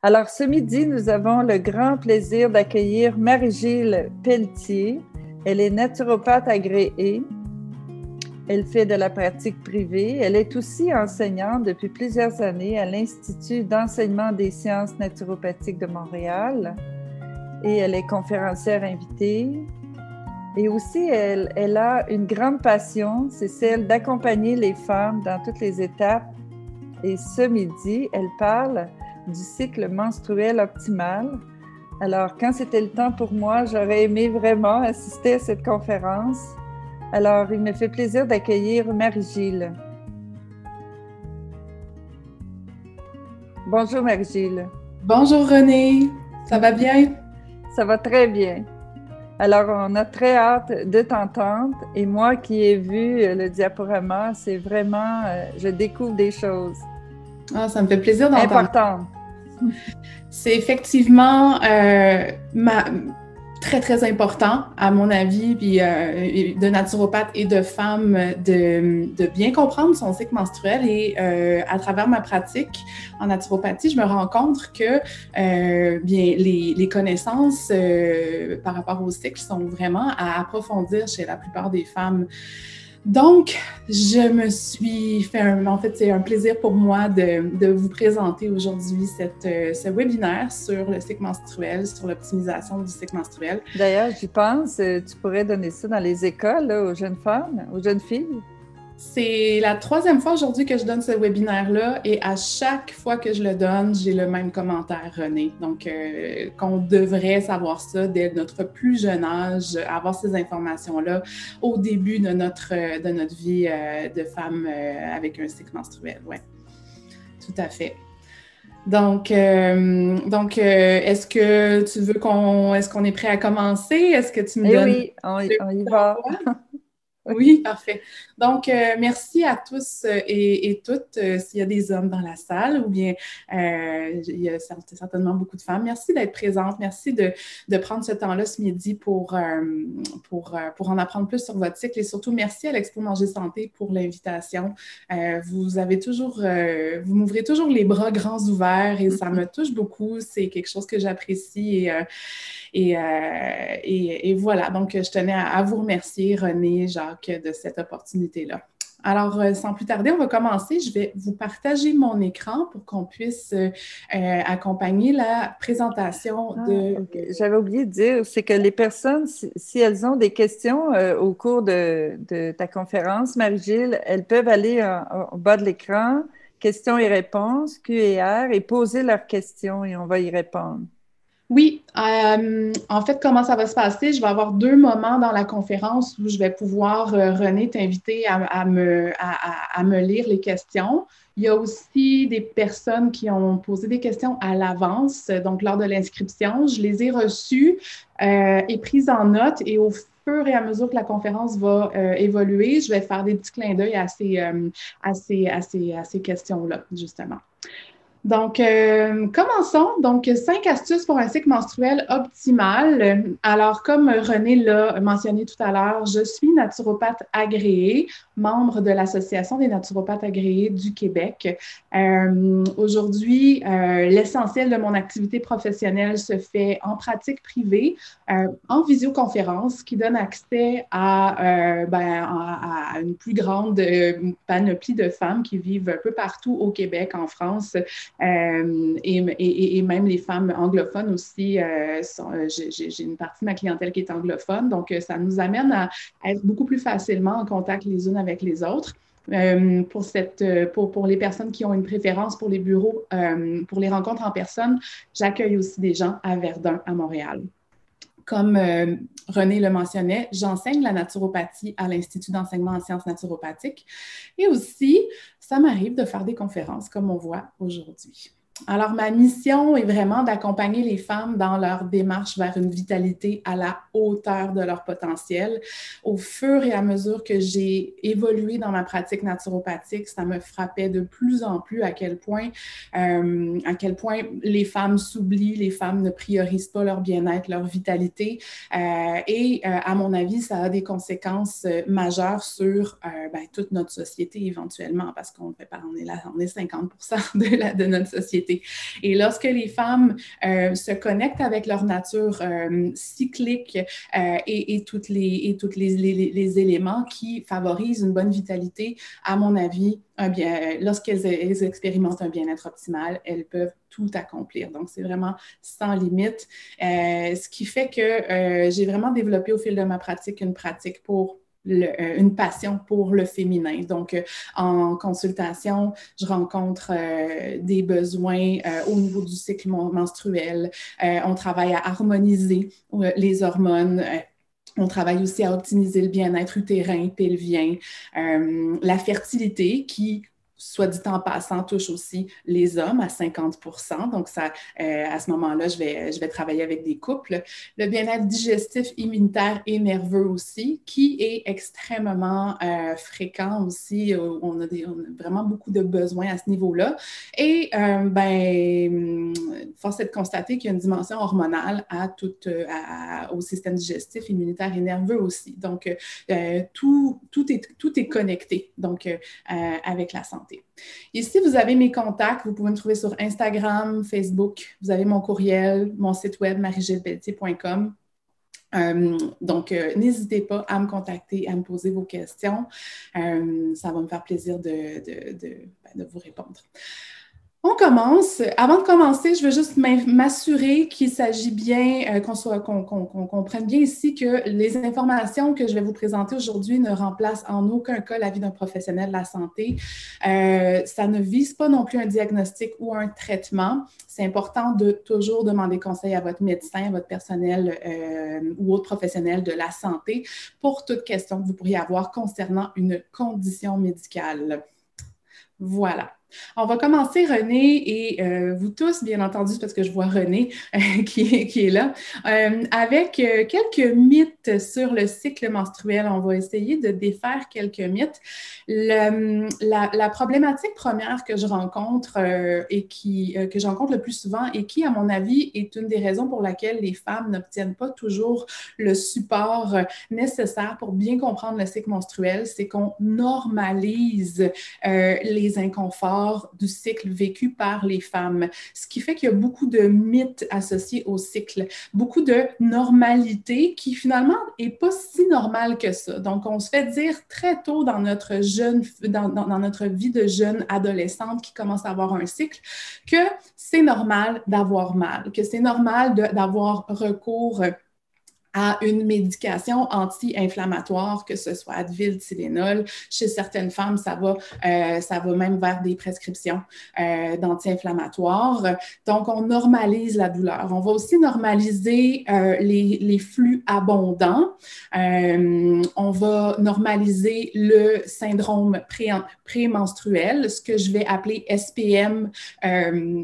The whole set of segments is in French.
Alors, ce midi, nous avons le grand plaisir d'accueillir Marie-Gilles Pelletier. Elle est naturopathe agréée. Elle fait de la pratique privée. Elle est aussi enseignante depuis plusieurs années à l'Institut d'enseignement des sciences naturopathiques de Montréal. Et elle est conférencière invitée. Et aussi, elle a une grande passion, c'est celle d'accompagner les femmes dans toutes les étapes. Et ce midi, elle parle du cycle menstruel optimal. Alors, quand c'était le temps pour moi, j'aurais aimé vraiment assister à cette conférence. Alors, il me fait plaisir d'accueillir Marie-Gilles. Bonjour Marie-Gilles. Bonjour Renée, ça va bien? Ça va très bien. Alors, on a très hâte de t'entendre. Et moi qui ai vu le diaporama, c'est vraiment, je découvre des choses. Ah, ça me fait plaisir d'entendre. Important. C'est effectivement très, très important, à mon avis, puis de naturopathe et de femme, de bien comprendre son cycle menstruel. Et à travers ma pratique en naturopathie, je me rends compte que bien, les connaissances par rapport au cycle sont vraiment à approfondir chez la plupart des femmes. Donc, je me suis fait c'est un plaisir pour moi de vous présenter aujourd'hui ce webinaire sur le cycle menstruel, sur l'optimisation du cycle menstruel. D'ailleurs, j'y pense, tu pourrais donner ça dans les écoles là, aux jeunes femmes, aux jeunes filles. C'est la 3e fois aujourd'hui que je donne ce webinaire-là et à chaque fois que je le donne, j'ai le même commentaire, Renée. Donc, qu'on devrait savoir ça dès notre plus jeune âge, avoir ces informations-là au début de notre vie de femme avec un cycle menstruel. Oui, tout à fait. Donc, est-ce que tu veux est-ce qu'on est prêt à commencer? Est-ce que tu me donnes... Oui, on y va. Oui, parfait. Donc, merci à tous et toutes, s'il y a des hommes dans la salle ou bien il y a certainement beaucoup de femmes. Merci d'être présentes. Merci de prendre ce temps-là ce midi pour en apprendre plus sur votre cycle et surtout merci à l'Expo Manger Santé pour l'invitation. Vous m'ouvrez toujours les bras grands ouverts et ça me touche beaucoup. C'est quelque chose que j'apprécie et voilà. Donc, je tenais à vous remercier, Renée, Jacques, de cette opportunité-là. Alors, sans plus tarder, on va commencer. Je vais vous partager mon écran pour qu'on puisse accompagner la présentation de... Okay. J'avais oublié de dire, c'est que les personnes, si elles ont des questions au cours de ta conférence, Marie-Gilles, elles peuvent aller au bas de l'écran, questions et réponses, Q&R, et poser leurs questions et on va y répondre. Oui, en fait, comment ça va se passer? Je vais avoir 2 moments dans la conférence où je vais pouvoir, Renée, t'inviter à me lire les questions. Il y a aussi des personnes qui ont posé des questions à l'avance, donc lors de l'inscription. Je les ai reçues et prises en note et au fur et à mesure que la conférence va évoluer, je vais faire des petits clins d'œil à ces questions-là, justement. Donc, commençons. Donc, 5 astuces pour un cycle menstruel optimal. Alors, comme Renée l'a mentionné tout à l'heure, je suis naturopathe agréée, membre de l'Association des naturopathes agréés du Québec. Aujourd'hui, l'essentiel de mon activité professionnelle se fait en pratique privée, en visioconférence, qui donne accès à une plus grande panoplie de femmes qui vivent un peu partout au Québec, en France. Et même les femmes anglophones aussi, j'ai une partie de ma clientèle qui est anglophone, donc ça nous amène à être beaucoup plus facilement en contact les unes avec les autres. Pour les personnes qui ont une préférence pour les bureaux, pour les rencontres en personne, j'accueille aussi des gens à Verdun, à Montréal. Comme Renée le mentionnait, j'enseigne la naturopathie à l'Institut d'enseignement en sciences naturopathiques et aussi, ça m'arrive de faire des conférences comme on voit aujourd'hui. Alors, ma mission est vraiment d'accompagner les femmes dans leur démarche vers une vitalité à la hauteur de leur potentiel. Au fur et à mesure que j'ai évolué dans ma pratique naturopathique, ça me frappait de plus en plus à quel point les femmes s'oublient, les femmes ne priorisent pas leur bien-être, leur vitalité. À mon avis, ça a des conséquences majeures sur toute notre société éventuellement, parce on est 50% de notre société société. Et lorsque les femmes se connectent avec leur nature cyclique et tous les éléments qui favorisent une bonne vitalité, à mon avis, lorsqu'elles expérimentent un bien-être optimal, elles peuvent tout accomplir. Donc, c'est vraiment sans limite. Ce qui fait que j'ai vraiment développé au fil de ma pratique une passion pour le féminin. Donc, en consultation, je rencontre des besoins au niveau du cycle menstruel. On travaille à harmoniser les hormones. On travaille aussi à optimiser le bien-être utérin, pelvien, la fertilité qui, soit dit en passant, touche aussi les hommes à 50%. Donc, ça, à ce moment-là, je vais travailler avec des couples. Le bien-être digestif, immunitaire et nerveux aussi, qui est extrêmement fréquent aussi. On a vraiment beaucoup de besoins à ce niveau-là. Et, force est de constater qu'il y a une dimension hormonale au système digestif, immunitaire et nerveux aussi. Donc, tout est connecté, donc, avec la santé. Ici, vous avez mes contacts. Vous pouvez me trouver sur Instagram, Facebook. Vous avez mon courriel, mon site web, marie-gilles-pelletier.com. Donc, n'hésitez pas à me contacter, à me poser vos questions. Ça va me faire plaisir de vous répondre. On commence. Avant de commencer, je veux juste m'assurer qu'il s'agit bien, qu'on comprenne bien ici que les informations que je vais vous présenter aujourd'hui ne remplacent en aucun cas la vie d'un professionnel de la santé. Ça ne vise pas non plus un diagnostic ou un traitement. C'est important de toujours demander conseil à votre médecin, à votre personnel ou autre professionnel de la santé pour toute question que vous pourriez avoir concernant une condition médicale. Voilà. On va commencer, René, et vous tous, bien entendu, parce que je vois René qui est là, avec quelques mythes sur le cycle menstruel. On va essayer de défaire quelques mythes. La problématique première que je rencontre que je rencontre le plus souvent et qui, à mon avis, est une des raisons pour laquelle les femmes n'obtiennent pas toujours le support nécessaire pour bien comprendre le cycle menstruel, c'est qu'on normalise les inconforts du cycle vécu par les femmes. Ce qui fait qu'il y a beaucoup de mythes associés au cycle, beaucoup de normalité qui finalement n'est pas si normale que ça. Donc, on se fait dire très tôt dans notre vie de jeune adolescente qui commence à avoir un cycle que c'est normal d'avoir mal, que c'est normal d'avoir recours à une médication anti-inflammatoire, que ce soit Advil, Tylenol. Chez certaines femmes, ça va même vers des prescriptions d'anti-inflammatoires. Donc, on normalise la douleur. On va aussi normaliser les flux abondants. On va normaliser le syndrome prémenstruel, ce que je vais appeler SPM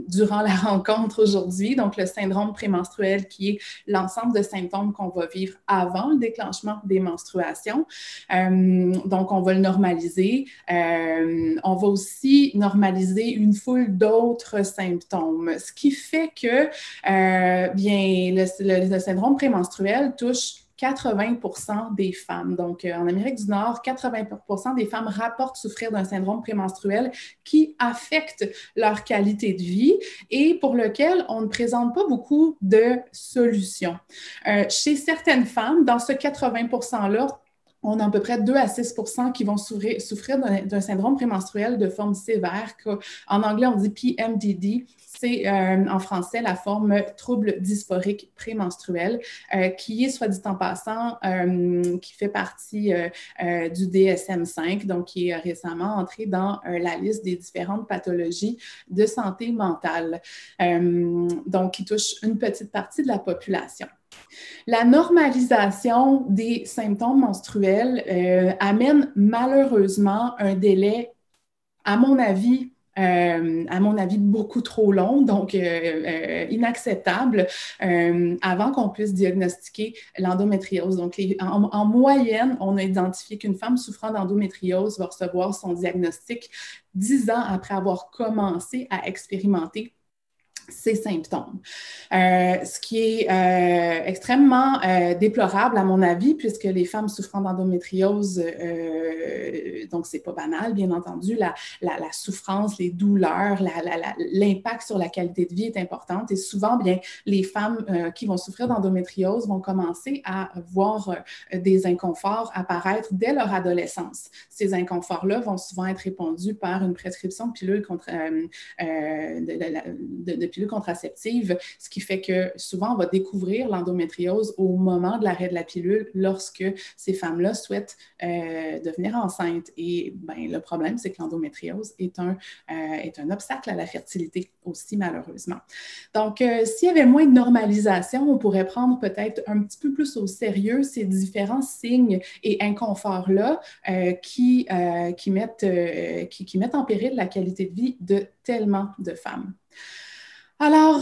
durant la rencontre aujourd'hui. Donc, le syndrome prémenstruel qui est l'ensemble de symptômes qu'on va vivre avant le déclenchement des menstruations. Donc, on va le normaliser. On va aussi normaliser une foule d'autres symptômes, ce qui fait que le syndrome prémenstruel touche 80% des femmes. Donc, en Amérique du Nord, 80% des femmes rapportent souffrir d'un syndrome prémenstruel qui affecte leur qualité de vie et pour lequel on ne présente pas beaucoup de solutions. Chez certaines femmes, dans ce 80%-là, on a à peu près 2 à 6% qui vont souffrir d'un syndrome prémenstruel de forme sévère. En anglais, on dit PMDD. C'est en français la forme trouble dysphorique prémenstruel, qui est, soit dit en passant, qui fait partie du DSM-5, donc qui est récemment entré dans la liste des différentes pathologies de santé mentale, donc qui touche une petite partie de la population. La normalisation des symptômes menstruels amène malheureusement un délai, à mon avis, beaucoup trop long, donc inacceptable, avant qu'on puisse diagnostiquer l'endométriose. Donc, en moyenne, on a identifié qu'une femme souffrant d'endométriose va recevoir son diagnostic 10 ans après avoir commencé à expérimenter ces symptômes. Ce qui est extrêmement déplorable à mon avis, puisque les femmes souffrant d'endométriose, donc c'est pas banal, bien entendu, la souffrance, les douleurs, l'impact sur la qualité de vie est importante et souvent, bien, les femmes qui vont souffrir d'endométriose vont commencer à voir des inconforts apparaître dès leur adolescence. Ces inconforts-là vont souvent être répondus par une prescription de pilules de pilules contraceptives, ce qui fait que souvent, on va découvrir l'endométriose au moment de l'arrêt de la pilule lorsque ces femmes-là souhaitent devenir enceintes. Et ben, le problème, c'est que l'endométriose est un obstacle à la fertilité aussi, malheureusement. Donc, s'il y avait moins de normalisation, on pourrait prendre peut-être un petit peu plus au sérieux ces différents signes et inconforts-là qui mettent en péril la qualité de vie de tellement de femmes. Alors,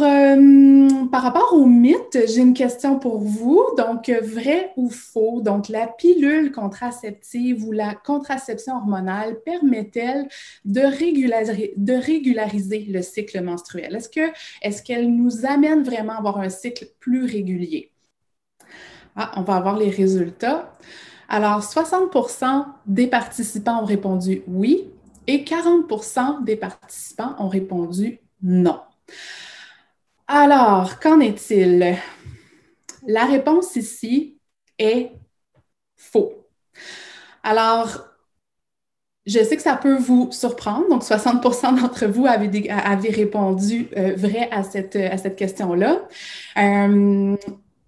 par rapport au mythe, j'ai une question pour vous. Donc, vrai ou faux? Donc, la pilule contraceptive ou la contraception hormonale permet-elle de régulariser le cycle menstruel? Est-ce qu'elle nous amène vraiment à avoir un cycle plus régulier? Ah, on va avoir les résultats. Alors, 60% des participants ont répondu oui et 40% des participants ont répondu non. Alors, qu'en est-il? La réponse ici est faux. Alors, je sais que ça peut vous surprendre. Donc, 60% d'entre vous avez répondu vrai à cette question-là.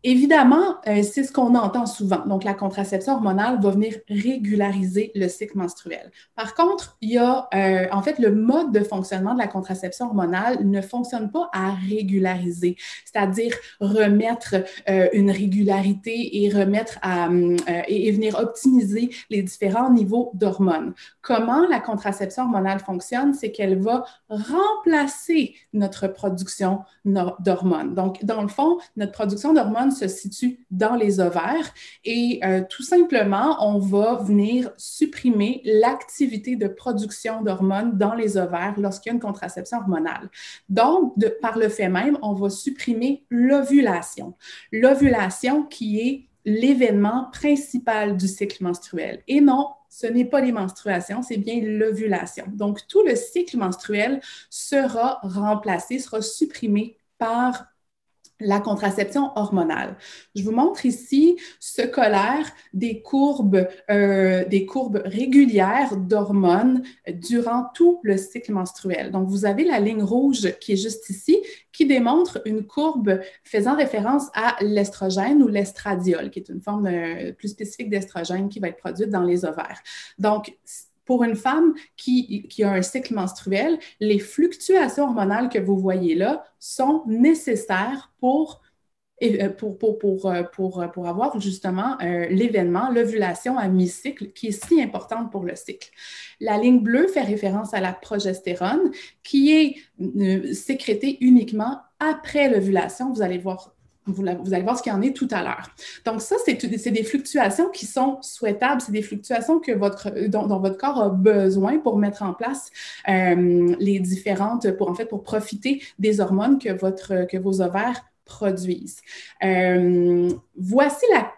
Évidemment, c'est ce qu'on entend souvent. Donc, la contraception hormonale va venir régulariser le cycle menstruel. Par contre, il y a, en fait, le mode de fonctionnement de la contraception hormonale ne fonctionne pas à régulariser, c'est-à-dire remettre une régularité et et venir optimiser les différents niveaux d'hormones. Comment la contraception hormonale fonctionne? C'est qu'elle va remplacer notre production d'hormones. Donc, dans le fond, notre production d'hormones se situe dans les ovaires et tout simplement, on va venir supprimer l'activité de production d'hormones dans les ovaires lorsqu'il y a une contraception hormonale. Donc, par le fait même, on va supprimer l'ovulation. L'ovulation qui est l'événement principal du cycle menstruel. Et non, ce n'est pas les menstruations, c'est bien l'ovulation. Donc, tout le cycle menstruel sera remplacé, sera supprimé par la contraception hormonale. Je vous montre ici ce colaire des courbes régulières d'hormones durant tout le cycle menstruel. Donc, vous avez la ligne rouge qui est juste ici, qui démontre une courbe faisant référence à l'estrogène ou l'estradiol, qui est une forme plus spécifique d'estrogène qui va être produite dans les ovaires. Donc, pour une femme qui a un cycle menstruel, les fluctuations hormonales que vous voyez là sont nécessaires pour avoir justement l'événement, l'ovulation à mi-cycle, qui est si importante pour le cycle. La ligne bleue fait référence à la progestérone, qui est sécrétée uniquement après l'ovulation. Vous allez voir ce qu'il y en est tout à l'heure. Donc ça, c'est des fluctuations qui sont souhaitables, c'est des fluctuations dont votre corps a besoin pour mettre en place les différentes, pour profiter des hormones que vos ovaires produisent. Voici la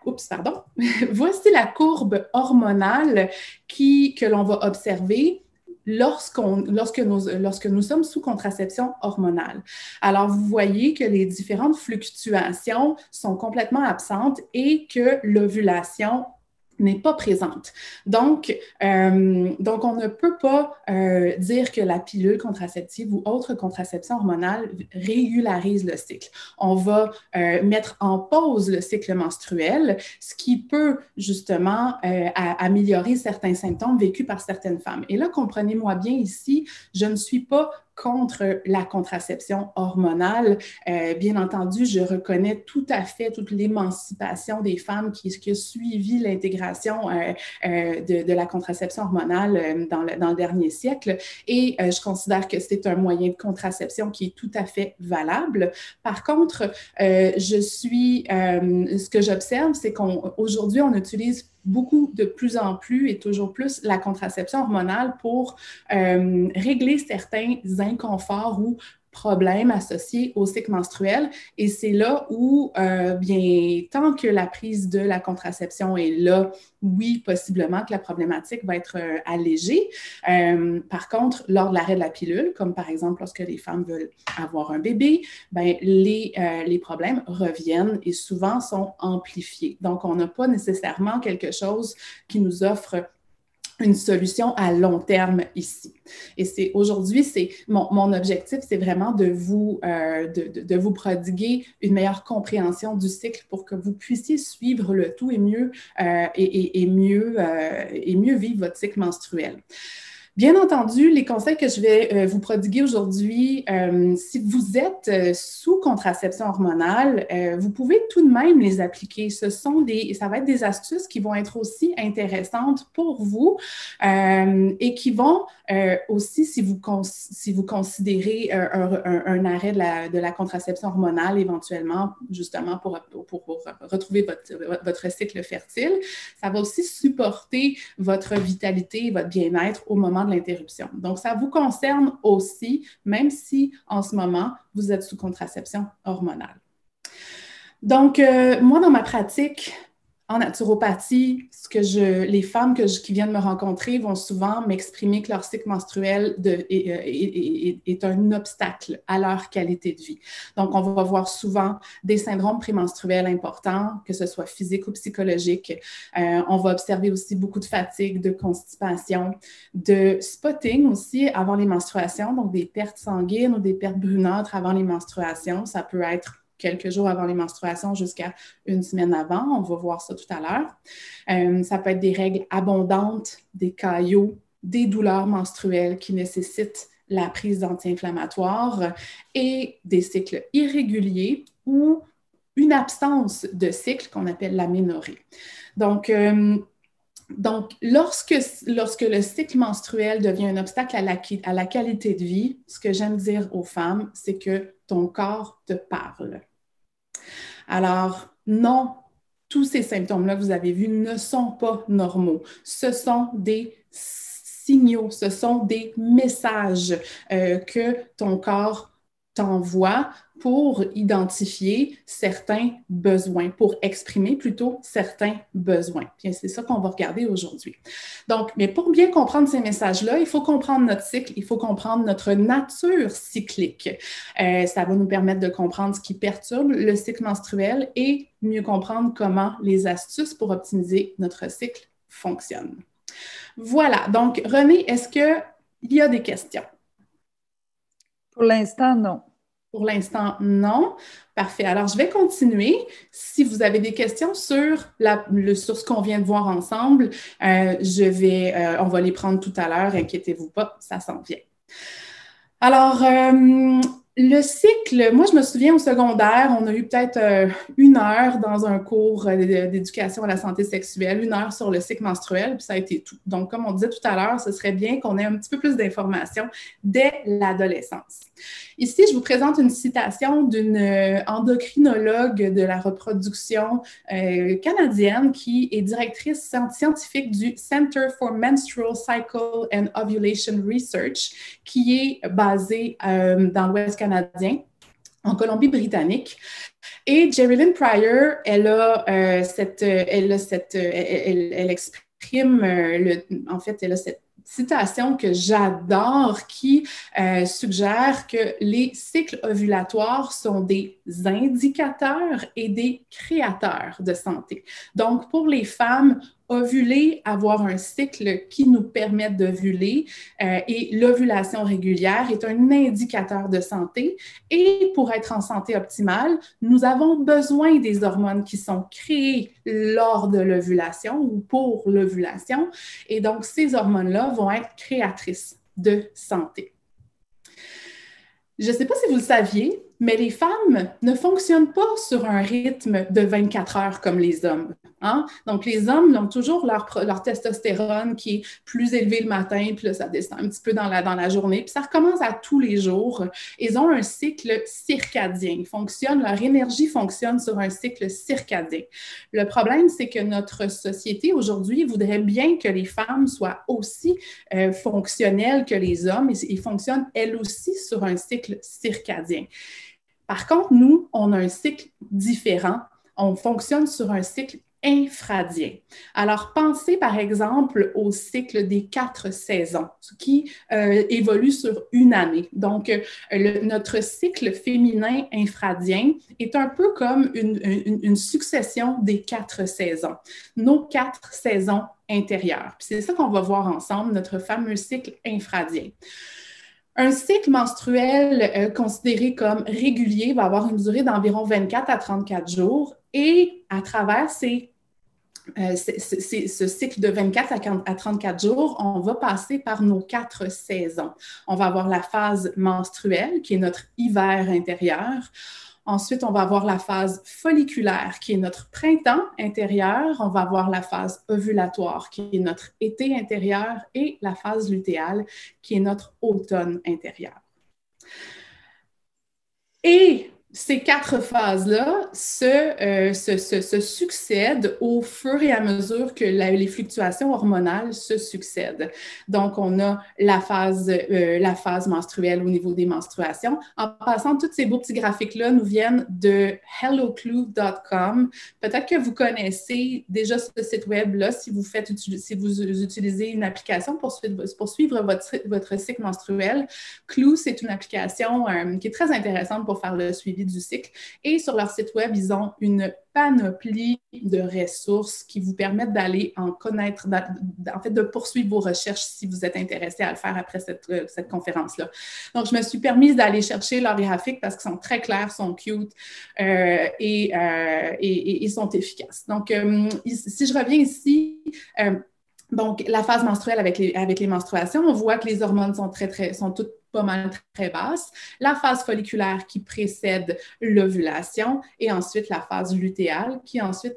courbe hormonale que l'on va observer lorsque nous sommes sous contraception hormonale. Alors, vous voyez que les différentes fluctuations sont complètement absentes et que l'ovulation n'est pas présente. Donc, on ne peut pas dire que la pilule contraceptive ou autre contraception hormonale régularise le cycle. On va mettre en pause le cycle menstruel, ce qui peut justement améliorer certains symptômes vécus par certaines femmes. Et là, comprenez-moi bien ici, je ne suis pas contre la contraception hormonale. Bien entendu, je reconnais tout à fait toute l'émancipation des femmes qui a suivi l'intégration de la contraception hormonale dans le dernier siècle et je considère que c'est un moyen de contraception qui est tout à fait valable. Par contre, ce que j'observe, c'est qu'aujourd'hui, on utilise de plus en plus et toujours plus la contraception hormonale pour régler certains inconforts ou problèmes associés au cycle menstruel. Et c'est là où, bien, tant que la prise de la contraception est là, oui, possiblement que la problématique va être allégée. Par contre, lors de l'arrêt de la pilule, comme par exemple lorsque les femmes veulent avoir un bébé, ben, les problèmes reviennent et souvent sont amplifiés. Donc, on n'a pas nécessairement quelque chose qui nous offre une solution à long terme ici. Et aujourd'hui, mon objectif, c'est vraiment de vous prodiguer une meilleure compréhension du cycle pour que vous puissiez suivre le tout et mieux vivre votre cycle menstruel. Bien entendu, les conseils que je vais vous prodiguer aujourd'hui, si vous êtes sous contraception hormonale, vous pouvez tout de même les appliquer. Ça va être des astuces qui vont être aussi intéressantes pour vous et qui vont aussi, si vous considérez un arrêt de la contraception hormonale éventuellement, justement pour retrouver votre cycle fertile, ça va aussi supporter votre vitalité et votre bien-être au moment de l'interruption. Donc, ça vous concerne aussi, même si en ce moment, vous êtes sous contraception hormonale. Donc, moi, dans ma pratique en naturopathie, les femmes qui viennent me rencontrer vont souvent m'exprimer que leur cycle menstruel est un obstacle à leur qualité de vie. Donc, on va voir souvent des syndromes prémenstruels importants, que ce soit physique ou psychologique. On va observer aussi beaucoup de fatigue, de constipation, de spotting aussi avant les menstruations, donc des pertes sanguines ou des pertes brunâtres avant les menstruations. Ça peut être quelques jours avant les menstruations jusqu'à une semaine avant. On va voir ça tout à l'heure. Ça peut être des règles abondantes, des caillots, des douleurs menstruelles qui nécessitent la prise d'anti-inflammatoires et des cycles irréguliers ou une absence de cycle qu'on appelle l'aménorrhée. Donc, lorsque le cycle menstruel devient un obstacle à la qualité de vie, ce que j'aime dire aux femmes, c'est que ton corps te parle. Alors, non, tous ces symptômes-là que vous avez vus ne sont pas normaux. Ce sont des signaux, ce sont des messages que ton corps t'envoie pour identifier certains besoins, pour exprimer plutôt certains besoins. Bien, c'est ça qu'on va regarder aujourd'hui. Donc, mais pour bien comprendre ces messages-là, il faut comprendre notre cycle, il faut comprendre notre nature cyclique. Ça va nous permettre de comprendre ce qui perturbe le cycle menstruel et mieux comprendre comment les astuces pour optimiser notre cycle fonctionnent. Voilà. Donc, Renée, est-ce qu'il y a des questions? Pour l'instant, non. Pour l'instant, non. Parfait. Alors, je vais continuer. Si vous avez des questions sur ce qu'on vient de voir ensemble, on va les prendre tout à l'heure. Inquiétez-vous pas, ça s'en vient. Alors, le cycle, moi, je me souviens au secondaire, on a eu peut-être 1 heure dans un cours d'éducation à la santé sexuelle, 1 heure sur le cycle menstruel, puis ça a été tout. Donc, comme on disait tout à l'heure, ce serait bien qu'on ait un petit peu plus d'informations dès l'adolescence. Ici, je vous présente une citation d'une endocrinologue de la reproduction canadienne qui est directrice scientifique du Center for Menstrual Cycle and Ovulation Research, qui est basé dans l'Ouest canadien, en Colombie-Britannique. Et Jerilyn Pryor, elle exprime, en fait, elle a cette citation que j'adore qui suggère que les cycles ovulatoires sont des indicateurs et des créateurs de santé. Donc, pour les femmes, ovuler, avoir un cycle qui nous permet d'ovuler et l'ovulation régulière est un indicateur de santé. Et pour être en santé optimale, nous avons besoin des hormones qui sont créées lors de l'ovulation ou pour l'ovulation. Et donc, ces hormones-là vont être créatrices de santé. Je ne sais pas si vous le saviez, mais les femmes ne fonctionnent pas sur un rythme de 24 heures comme les hommes. Hein? Donc, les hommes ont toujours leur testostérone qui est plus élevé le matin, puis là, ça descend un petit peu dans la journée, puis ça recommence à tous les jours. Ils ont un cycle circadien. Leur énergie fonctionne sur un cycle circadien. Le problème, c'est que notre société aujourd'hui voudrait bien que les femmes soient aussi fonctionnelles que les hommes et fonctionnent elles aussi sur un cycle circadien. Par contre, nous, on a un cycle différent. On fonctionne sur un cycle infradien. Alors, pensez par exemple au cycle des 4 saisons qui évolue sur une année. Donc, notre cycle féminin infradien est un peu comme une succession des 4 saisons. Nos 4 saisons intérieures. Puis c'est ça qu'on va voir ensemble, notre fameux cycle infradien. Un cycle menstruel considéré comme régulier va avoir une durée d'environ 24 à 34 jours et à travers ce cycle de 24 à 34 jours, on va passer par nos 4 saisons. On va avoir la phase menstruelle, qui est notre hiver intérieur. Ensuite, on va avoir la phase folliculaire, qui est notre printemps intérieur. On va avoir la phase ovulatoire, qui est notre été intérieur, et la phase lutéale, qui est notre automne intérieur. Et ces 4 phases-là se succèdent au fur et à mesure que les fluctuations hormonales se succèdent. Donc, on a la phase menstruelle au niveau des menstruations. En passant, tous ces beaux petits graphiques-là nous viennent de helloclue.com. Peut-être que vous connaissez déjà ce site web-là si vous utilisez une application pour suivre votre cycle menstruel. Clue, c'est une application qui est très intéressante pour faire le suivi du cycle. Et sur leur site web, ils ont une panoplie de ressources qui vous permettent d'aller en connaître, en fait, de poursuivre vos recherches si vous êtes intéressé à le faire après cette conférence-là. Donc, je me suis permise d'aller chercher leurs graphiques parce qu'ils sont très clairs, sont cute et sont efficaces. Donc, si je reviens ici, donc, la phase menstruelle avec les menstruations, on voit que les hormones sont toutes pas mal très basses. La phase folliculaire qui précède l'ovulation et ensuite la phase lutéale qui ensuite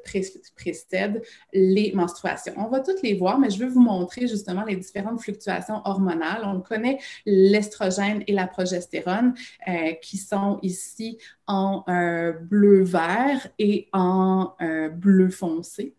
précède les menstruations. On va toutes les voir, mais je veux vous montrer justement les différentes fluctuations hormonales. On connaît l'estrogène et la progestérone qui sont ici en bleu-vert et en bleu foncé.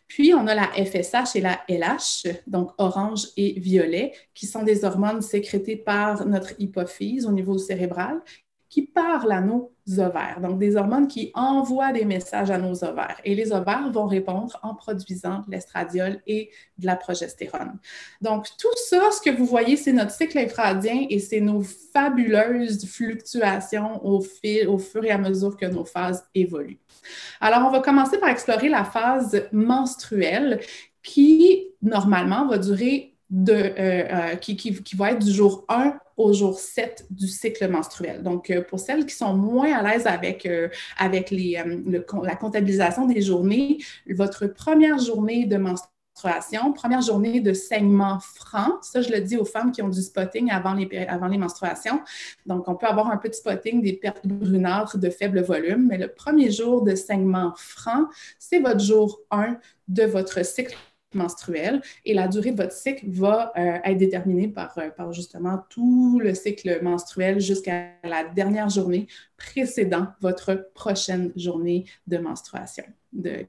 Puis, on a la FSH et la LH, donc orange et violet, qui sont des hormones sécrétées par notre hypophyse au niveau cérébral, qui parlent à nos ovaires. Donc, des hormones qui envoient des messages à nos ovaires. Et les ovaires vont répondre en produisant de l'estradiol et de la progestérone. Donc, tout ça, ce que vous voyez, c'est notre cycle infradien et c'est nos fabuleuses fluctuations au fur et à mesure que nos phases évoluent. Alors, on va commencer par explorer la phase menstruelle qui, normalement, va durer qui va être du jour 1 au jour 7 du cycle menstruel. Donc, pour celles qui sont moins à l'aise avec la comptabilisation des journées, votre première journée de menstruation, première journée de saignement franc, ça je le dis aux femmes qui ont du spotting avant les menstruations. Donc, on peut avoir un peu de spotting, des pertes brunâtres de faible volume, mais le premier jour de saignement franc, c'est votre jour 1 de votre cycle menstruel et la durée de votre cycle va être déterminée par justement tout le cycle menstruel jusqu'à la dernière journée précédant votre prochaine journée de menstruation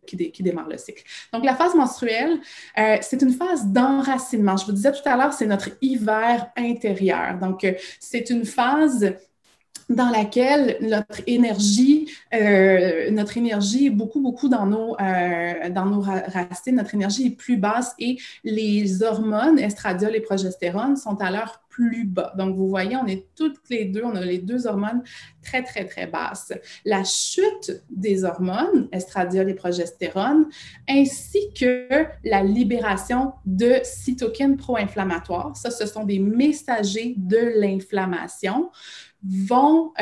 qui démarre le cycle. Donc, la phase menstruelle, c'est une phase d'enracinement. Je vous disais tout à l'heure, c'est notre hiver intérieur. Donc, c'est une phase dans laquelle notre énergie est beaucoup dans nos racines, notre énergie est plus basse et les hormones, estradiol et progestérone, sont à leur plus bas. Donc, vous voyez, on a les deux hormones très, très, très basses. La chute des hormones, estradiol et progestérone, ainsi que la libération de cytokines pro-inflammatoires, ça, ce sont des messagers de l'inflammation, vont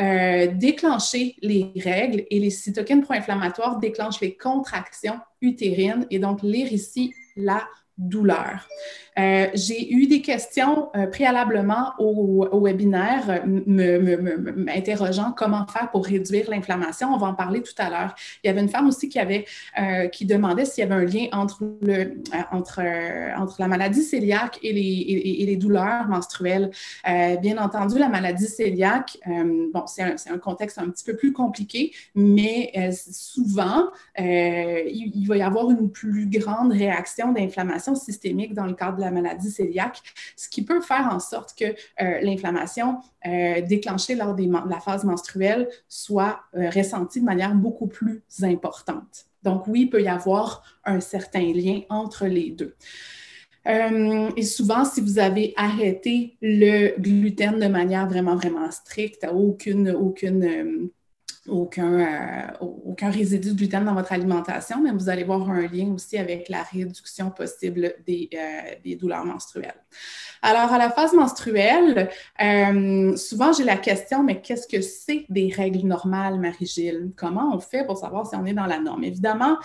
déclencher les règles et les cytokines pro-inflammatoires déclenchent les contractions utérines et donc lire ici la douleur. J'ai eu des questions préalablement au webinaire m'interrogeant comment faire pour réduire l'inflammation. On va en parler tout à l'heure. Il y avait une femme aussi qui demandait s'il y avait un lien entre la maladie cœliaque et les douleurs menstruelles. Bien entendu, la maladie cœliaque, c'est un contexte un petit peu plus compliqué, mais souvent, il va y avoir une plus grande réaction d'inflammation systémique dans le cadre de la maladie cœliaque, ce qui peut faire en sorte que l'inflammation déclenchée lors de la phase menstruelle soit ressentie de manière beaucoup plus importante. Donc oui, il peut y avoir un certain lien entre les deux. Et souvent, si vous avez arrêté le gluten de manière vraiment, vraiment stricte, aucun résidu de gluten dans votre alimentation, mais vous allez voir un lien aussi avec la réduction possible des douleurs menstruelles. Alors, à la phase menstruelle, souvent j'ai la question, mais qu'est-ce que c'est des règles normales, Marie-Gilles? Comment on fait pour savoir si on est dans la norme? Évidemment,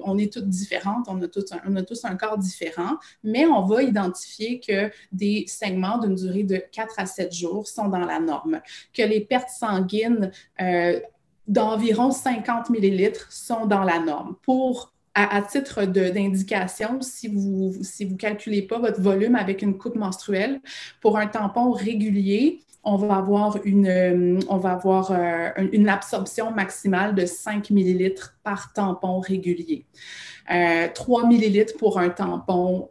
on est toutes différentes, on a tous un corps différent, mais on va identifier que des saignements d'une durée de 4 à 7 jours sont dans la norme, que les pertes sanguines d'environ 50 millilitres sont dans la norme. À titre d'indication, si vous ne calculez pas votre volume avec une coupe menstruelle, pour un tampon régulier, on va avoir une absorption maximale de 5 millilitres par tampon régulier. 3 millilitres pour un tampon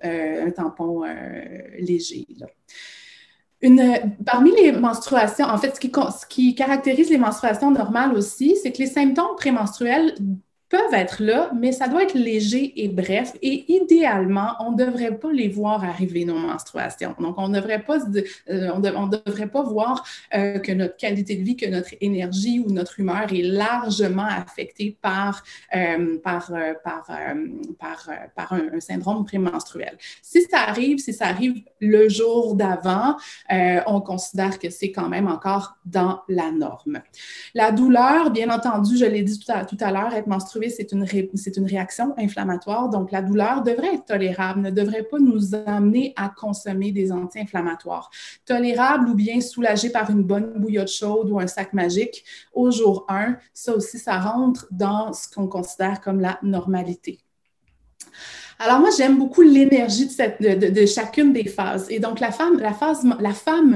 léger, là. Parmi les menstruations, en fait, ce qui caractérise les menstruations normales aussi, c'est que les symptômes prémenstruels peuvent être là, mais ça doit être léger et bref. Et idéalement, on ne devrait pas les voir arriver, nos menstruations. Donc, on ne devrait pas voir que notre qualité de vie, que notre énergie ou notre humeur est largement affectée par un syndrome prémenstruel. Si ça arrive le jour d'avant, on considère que c'est quand même encore dans la norme. La douleur, bien entendu, je l'ai dit tout à l'heure, être menstruée, c'est une réaction inflammatoire, donc la douleur devrait être tolérable, ne devrait pas nous amener à consommer des anti-inflammatoires. Tolérable ou bien soulagée par une bonne bouillotte chaude ou un sac magique au jour 1, ça aussi, ça rentre dans ce qu'on considère comme la normalité. Alors moi, j'aime beaucoup l'énergie de chacune des phases. Et donc, la femme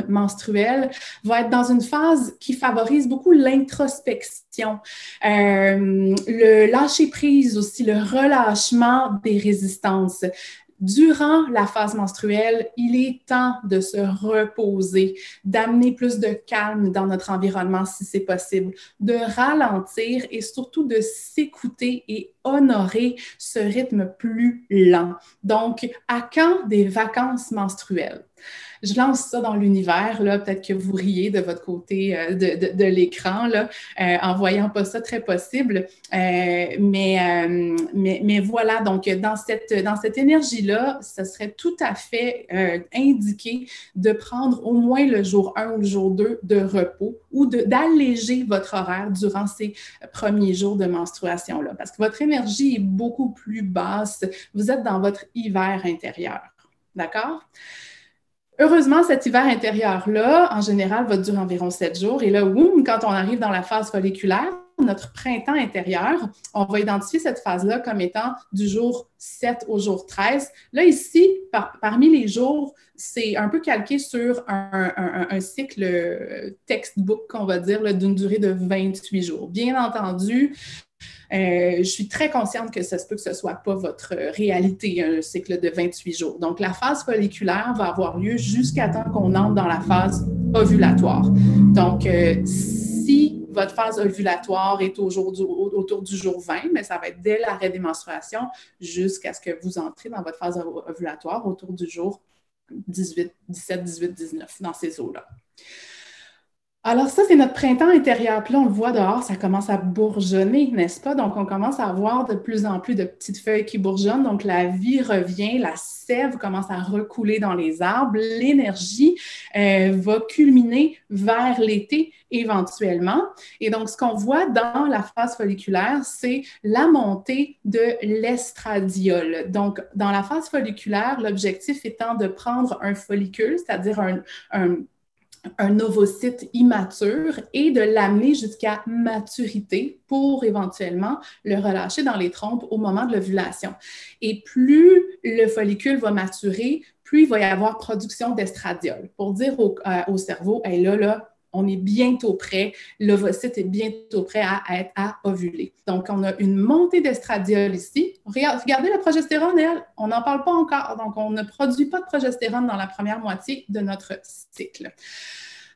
menstruelle va être dans une phase qui favorise beaucoup l'introspection, le lâcher-prise aussi, le relâchement des résistances. Durant la phase menstruelle, il est temps de se reposer, d'amener plus de calme dans notre environnement si c'est possible, de ralentir et surtout de s'écouter et honorer ce rythme plus lent. Donc, à quand des vacances menstruelles? Je lance ça dans l'univers, là, peut-être que vous riez de votre côté de l'écran, là, en voyant pas ça très possible, mais voilà, donc dans cette énergie-là, ce serait tout à fait indiqué de prendre au moins le jour 1 ou le jour 2 de repos ou d'alléger votre horaire durant ces premiers jours de menstruation-là, parce que votre énergie est beaucoup plus basse, vous êtes dans votre hiver intérieur, d'accord? Heureusement, cet hiver intérieur-là, en général, va durer environ 7 jours. Et là, quand on arrive dans la phase folliculaire, notre printemps intérieur, on va identifier cette phase-là comme étant du jour 7 au jour 13. Là, ici, parmi les jours, c'est un peu calqué sur un cycle textbook, on va dire, d'une durée de 28 jours. Bien entendu, je suis très consciente que ça se peut que ce ne soit pas votre réalité, un cycle de 28 jours. Donc, la phase folliculaire va avoir lieu jusqu'à temps qu'on entre dans la phase ovulatoire. Donc, si votre phase ovulatoire est autour du jour 20, mais ça va être dès l'arrêt des menstruations jusqu'à ce que vous entrez dans votre phase ovulatoire autour du jour 17, 18, 19, dans ces eaux-là. Alors ça, c'est notre printemps intérieur. Puis là, on le voit dehors, ça commence à bourgeonner, n'est-ce pas? Donc, on commence à avoir de plus en plus de petites feuilles qui bourgeonnent. Donc, la vie revient, la sève commence à recouler dans les arbres. L'énergie va culminer vers l'été éventuellement. Et donc, ce qu'on voit dans la phase folliculaire, c'est la montée de l'estradiol. Donc, dans la phase folliculaire, l'objectif étant de prendre un follicule, c'est-à-dire un ovocyte immature et de l'amener jusqu'à maturité pour éventuellement le relâcher dans les trompes au moment de l'ovulation. Et plus le follicule va maturer, plus il va y avoir production d'estradiol pour dire au cerveau, hey, là, on est bientôt prêt, l'ovocyte est bientôt prêt à ovuler. Donc, on a une montée d'estradiol ici. Regardez la progestérone, elle, on n'en parle pas encore. Donc, on ne produit pas de progestérone dans la première moitié de notre cycle.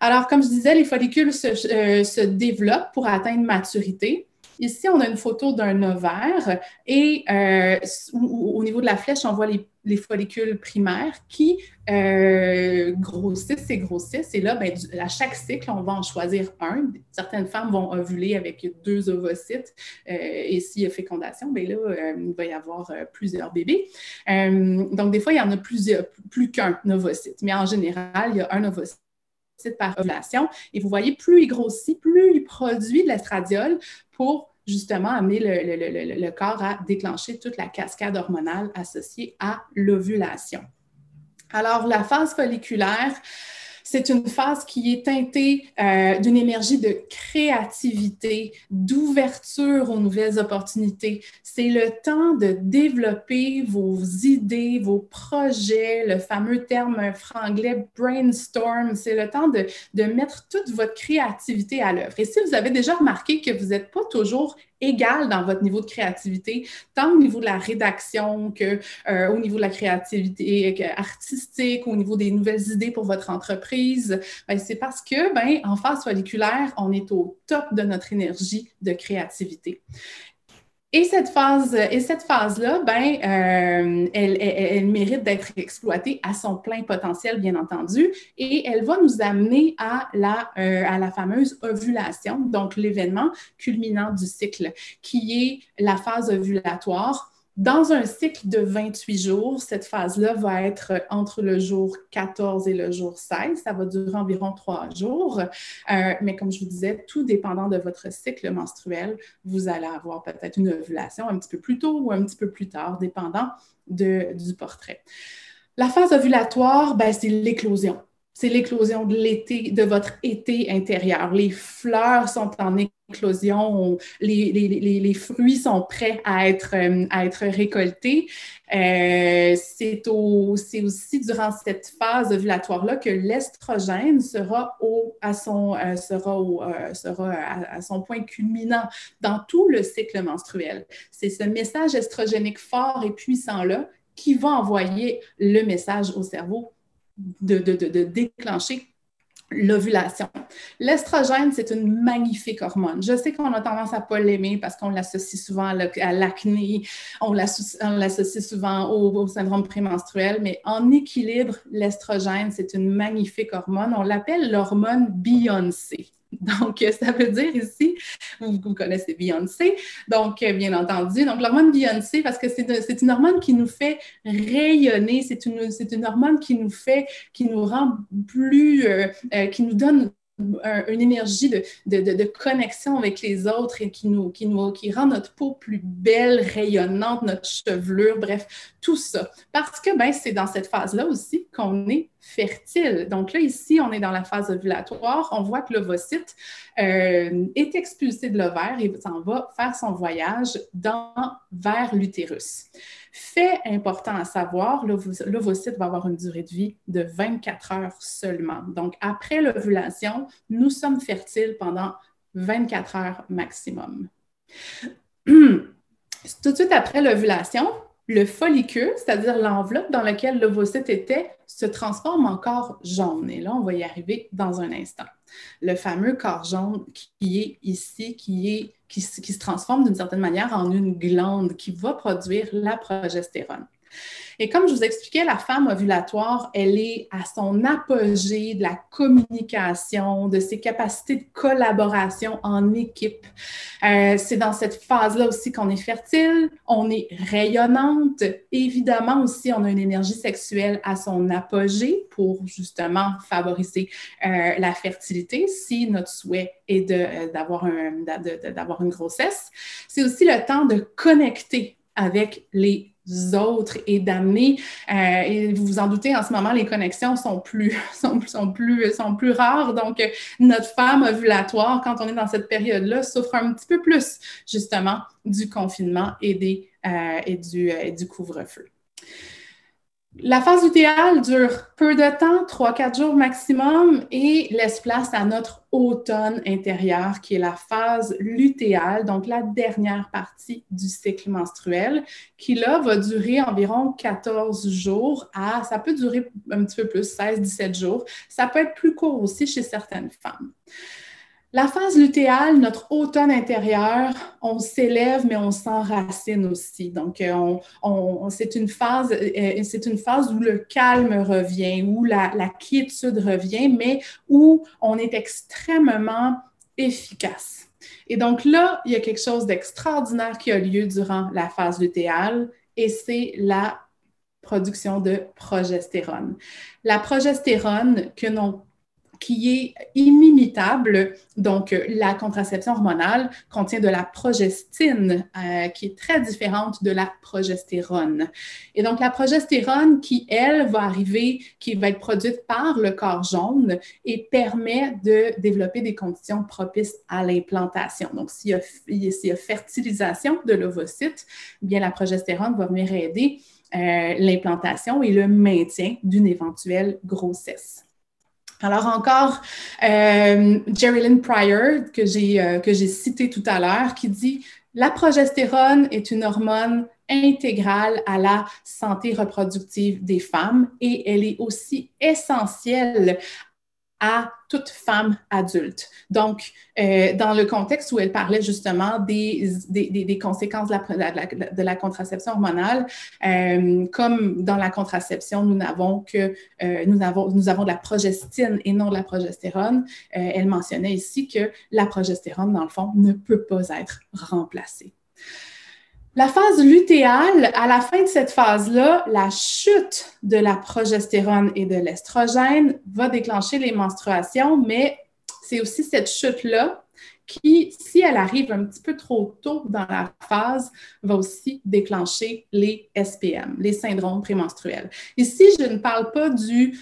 Alors, comme je disais, les follicules se développent pour atteindre maturité. Ici, on a une photo d'un ovaire et au niveau de la flèche, on voit les follicules primaires qui grossissent et grossissent. Et là, ben, à chaque cycle, on va en choisir un. Certaines femmes vont ovuler avec 2 ovocytes et s'il y a fécondation, bien là, il va y avoir plusieurs bébés. Donc, des fois, il y en a plus qu'un ovocyte, mais en général, il y a un ovocyte par ovulation. Et vous voyez, plus il grossit, plus il produit de l'estradiol pour justement amener le corps à déclencher toute la cascade hormonale associée à l'ovulation. Alors, la phase folliculaire, c'est une phase qui est teintée d'une énergie de créativité, d'ouverture aux nouvelles opportunités. C'est le temps de développer vos idées, vos projets, le fameux terme franglais brainstorm. C'est le temps de mettre toute votre créativité à l'œuvre. Et si vous avez déjà remarqué que vous n'êtes pas toujours égal dans votre niveau de créativité, tant au niveau de la rédaction qu'au niveau de la créativité artistique, au niveau des nouvelles idées pour votre entreprise, ben, c'est parce que, ben, en phase folliculaire, on est au top de notre énergie de créativité. Et cette phase-là, ben, elle mérite d'être exploitée à son plein potentiel, bien entendu, et elle va nous amener à la fameuse ovulation, donc l'événement culminant du cycle, qui est la phase ovulatoire. Dans un cycle de 28 jours, cette phase-là va être entre le jour 14 et le jour 16. Ça va durer environ 3 jours. Mais comme je vous disais, tout dépendant de votre cycle menstruel, vous allez avoir peut-être une ovulation un petit peu plus tôt ou un petit peu plus tard, dépendant du portrait. La phase ovulatoire, ben, c'est l'éclosion. C'est l'éclosion de l'été, de votre été intérieur. Les fleurs sont en éclosion, les fruits sont prêts à être récoltés. C'est aussi durant cette phase ovulatoire-là que l'estrogène sera à son point culminant dans tout le cycle menstruel. C'est ce message estrogénique fort et puissant-là qui va envoyer le message au cerveau de déclencher l'ovulation. L'estrogène, c'est une magnifique hormone. Je sais qu'on a tendance à ne pas l'aimer parce qu'on l'associe souvent à l'acné, on l'associe souvent au syndrome prémenstruel, mais en équilibre, l'estrogène, c'est une magnifique hormone. On l'appelle l'hormone Beyoncé. Donc, ça veut dire ici, vous connaissez Beyoncé, donc bien entendu, donc l'hormone Beyoncé, parce que c'est une hormone qui nous fait rayonner, c'est une hormone qui nous rend plus, qui nous donne une énergie de connexion avec les autres et qui rend notre peau plus belle, rayonnante, notre chevelure, bref, tout ça. Parce que ben, c'est dans cette phase-là aussi qu'on est fertile. Donc là, ici, on est dans la phase ovulatoire. On voit que l'ovocyte est expulsé de l'ovaire et s'en va faire son voyage vers l'utérus. Fait important à savoir, l'ovocyte va avoir une durée de vie de 24 heures seulement. Donc, après l'ovulation, nous sommes fertiles pendant 24 heures maximum. Tout de suite après l'ovulation, le follicule, c'est-à-dire l'enveloppe dans laquelle l'ovocyte était, se transforme en corps jaune. Et là, on va y arriver dans un instant. Le fameux corps jaune qui est ici, qui se transforme d'une certaine manière en une glande qui va produire la progestérone. Et comme je vous expliquais, la femme ovulatoire, elle est à son apogée de la communication, de ses capacités de collaboration en équipe. C'est dans cette phase-là aussi qu'on est fertile, on est rayonnante. Évidemment aussi, on a une énergie sexuelle à son apogée pour justement favoriser la fertilité si notre souhait est d'avoir une grossesse. C'est aussi le temps de connecter avec les autres et d'amener, et vous vous en doutez, en ce moment, les connexions sont plus rares. Donc, notre femme ovulatoire, quand on est dans cette période-là, souffre un petit peu plus, justement, du confinement et du couvre-feu. La phase lutéale dure peu de temps, 3-4 jours maximum, et laisse place à notre automne intérieur, qui est la phase lutéale, donc la dernière partie du cycle menstruel, qui là va durer environ 14 jours ça peut durer un petit peu plus, 16-17 jours. Ça peut être plus court aussi chez certaines femmes. La phase lutéale, notre automne intérieur, on s'élève, mais on s'enracine aussi. Donc, c'est une phase où le calme revient, où la quiétude revient, mais où on est extrêmement efficace. Et donc là, il y a quelque chose d'extraordinaire qui a lieu durant la phase lutéale, et c'est la production de progestérone. La progestérone qui est inimitable. Donc, la contraception hormonale contient de la progestine, qui est très différente de la progestérone. Et donc, la progestérone qui, elle, qui va être produite par le corps jaune et permet de développer des conditions propices à l'implantation. Donc, s'il y a fertilisation de l'ovocyte, bien, la progestérone va venir aider l'implantation et le maintien d'une éventuelle grossesse. Alors encore, Jerry-Lynn Pryor, que j'ai cité tout à l'heure, qui dit « La progestérone est une hormone intégrale à la santé reproductive des femmes et elle est aussi essentielle à toute femme adulte. » Donc, dans le contexte où elle parlait justement des conséquences de la contraception hormonale, comme dans la contraception, nous avons de la progestine et non de la progestérone, elle mentionnait ici que la progestérone, dans le fond, ne peut pas être remplacée. La phase lutéale, à la fin de cette phase-là, la chute de la progestérone et de l'estrogène va déclencher les menstruations, mais c'est aussi cette chute-là qui, si elle arrive un petit peu trop tôt dans la phase, va aussi déclencher les SPM, les syndromes prémenstruels. Ici, je ne parle pas du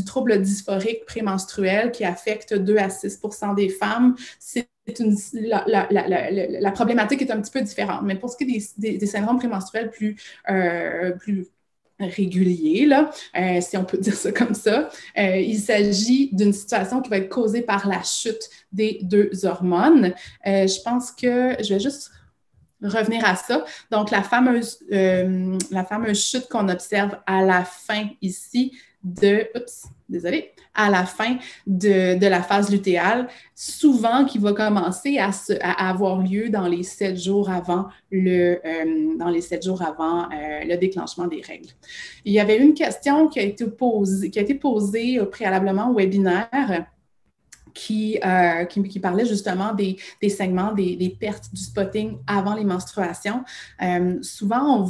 trouble dysphorique prémenstruel qui affecte 2-6% des femmes. La problématique est un petit peu différente, mais pour ce qui est des syndromes prémenstruels plus régulier, là, si on peut dire ça comme ça. Il s'agit d'une situation qui va être causée par la chute des deux hormones. Je pense que je vais juste revenir à ça. Donc, la fameuse chute qu'on observe à la fin ici à la fin de la phase lutéale, souvent qui va commencer à avoir lieu dans les 7 jours avant le déclenchement des règles. Il y avait une question qui a été posée préalablement au webinaire qui parlait justement des saignements, des pertes du spotting avant les menstruations. Souvent,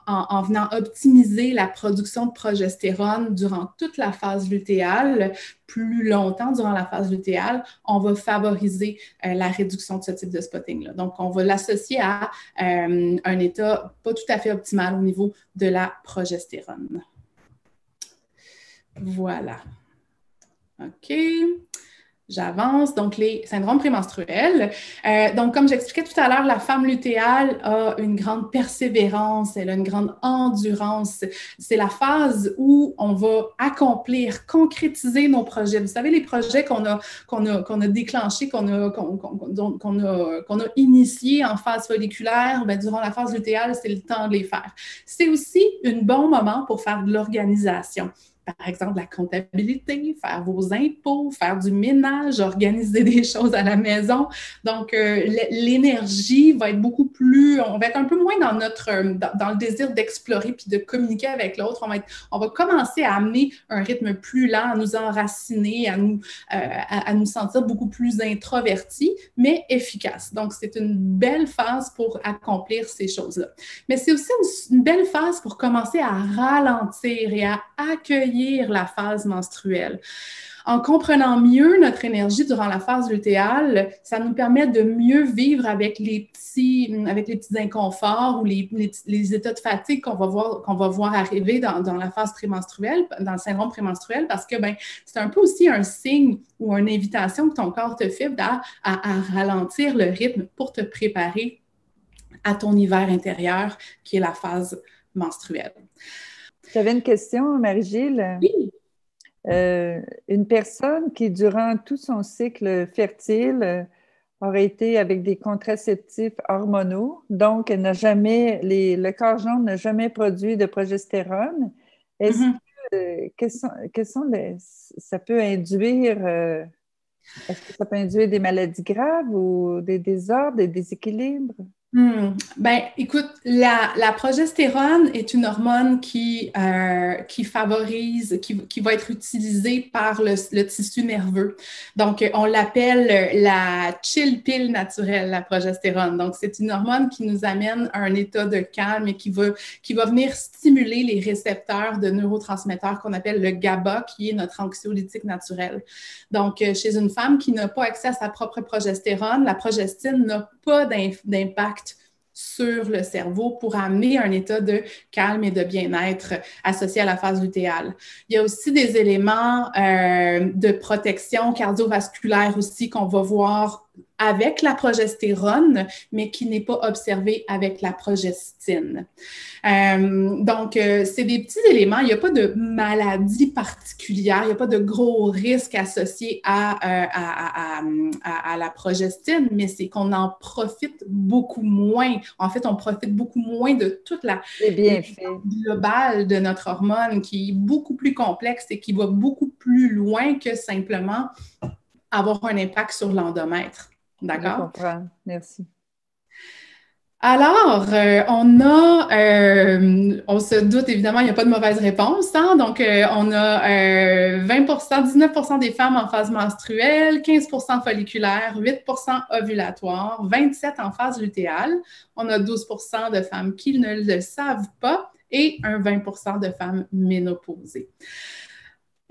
en venant optimiser la production de progestérone durant toute la phase lutéale, plus longtemps durant la phase lutéale, on va favoriser la réduction de ce type de spotting-là. Donc, on va l'associer à un état pas tout à fait optimal au niveau de la progestérone. Voilà. OK. J'avance. Donc, les syndromes prémenstruels. Donc, comme j'expliquais tout à l'heure, la femme lutéale a une grande persévérance, elle a une grande endurance. C'est la phase où on va accomplir, concrétiser nos projets. Vous savez, les projets qu'on a déclenchés, qu'on a initiés en phase folliculaire, bien, durant la phase lutéale, c'est le temps de les faire. C'est aussi un bon moment pour faire de l'organisation. par exemple, la comptabilité, faire vos impôts, faire du ménage, organiser des choses à la maison. Donc, l'énergie va être beaucoup plus, on va être un peu moins dans dans le désir d'explorer puis de communiquer avec l'autre. On va commencer à amener un rythme plus lent, à nous enraciner, à nous sentir beaucoup plus introvertis, mais efficaces. Donc, c'est une belle phase pour accomplir ces choses-là. Mais c'est aussi une belle phase pour commencer à ralentir et à accueillir la phase menstruelle. En comprenant mieux notre énergie durant la phase lutéale, ça nous permet de mieux vivre avec les petits inconforts ou les états de fatigue qu'on va voir arriver dans la phase prémenstruelle, dans le syndrome prémenstruel, parce que c'est un peu aussi un signe ou une invitation que ton corps te fait à ralentir le rythme pour te préparer à ton hiver intérieur, qui est la phase menstruelle. J'avais une question, Marie-Gilles. Oui. Une personne qui, durant tout son cycle fertile, aurait été avec des contraceptifs hormonaux, donc elle n'a jamais, le corps jaune n'a jamais produit de progestérone. Est-ce que ça peut induire, est-ce que ça peut induire des maladies graves ou des désordres, des déséquilibres? Écoute, la progestérone est une hormone qui favorise, qui va être utilisée par le tissu nerveux. Donc, on l'appelle la chill pill naturelle, la progestérone. Donc, c'est une hormone qui nous amène à un état de calme et qui va venir stimuler les récepteurs de neurotransmetteurs qu'on appelle le GABA, qui est notre anxiolytique naturel. Donc, chez une femme qui n'a pas accès à sa propre progestérone, la progestine n'a pas d'impact sur le cerveau pour amener un état de calme et de bien-être associé à la phase lutéale. Il y a aussi des éléments de protection cardiovasculaire aussi qu'on va voir avec la progestérone, mais qui n'est pas observé avec la progestine. Donc, c'est des petits éléments. Il n'y a pas de maladie particulière, il n'y a pas de gros risques associés à la progestine, mais c'est qu'on en profite beaucoup moins. En fait, on profite beaucoup moins de toute la globale de notre hormone qui est beaucoup plus complexe et qui va beaucoup plus loin que simplement avoir un impact sur l'endomètre. D'accord? Je comprends. Merci. Alors, on se doute évidemment, il n'y a pas de mauvaise réponse, hein? Donc, on a 19% des femmes en phase menstruelle, 15% folliculaire, 8% ovulatoire, 27% en phase lutéale. On a 12% de femmes qui ne le savent pas et un 20% de femmes ménopausées.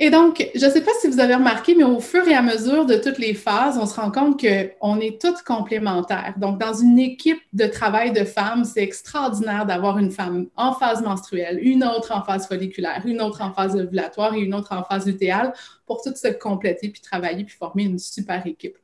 Et donc, je ne sais pas si vous avez remarqué, mais au fur et à mesure de toutes les phases, on se rend compte qu'on est toutes complémentaires. Donc, dans une équipe de travail de femmes, c'est extraordinaire d'avoir une femme en phase menstruelle, une autre en phase folliculaire, une autre en phase ovulatoire et une autre en phase lutéale pour toutes se compléter, puis travailler, puis former une super équipe.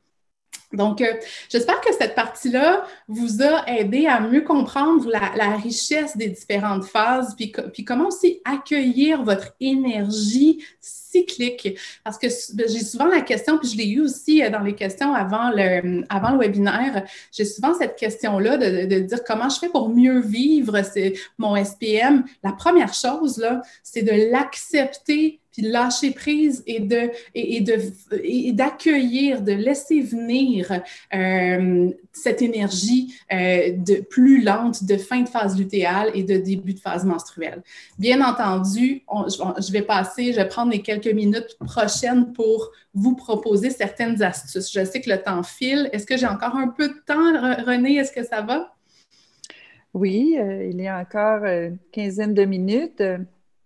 Donc, j'espère que cette partie-là vous a aidé à mieux comprendre la richesse des différentes phases, puis comment aussi accueillir votre énergie cyclique. Parce que j'ai souvent la question, puis je l'ai eu aussi dans les questions avant le webinaire, j'ai souvent cette question-là de dire comment je fais pour mieux vivre mon SPM. La première chose, là, c'est de l'accepter puis de lâcher prise et d'accueillir, de laisser venir cette énergie de plus lente de fin de phase lutéale et de début de phase menstruelle. Bien entendu, je vais prendre les quelques minutes prochaines pour vous proposer certaines astuces. Je sais que le temps file. Est-ce que j'ai encore un peu de temps, Renée? Est-ce que ça va? Oui, il y a encore une quinzaine de minutes.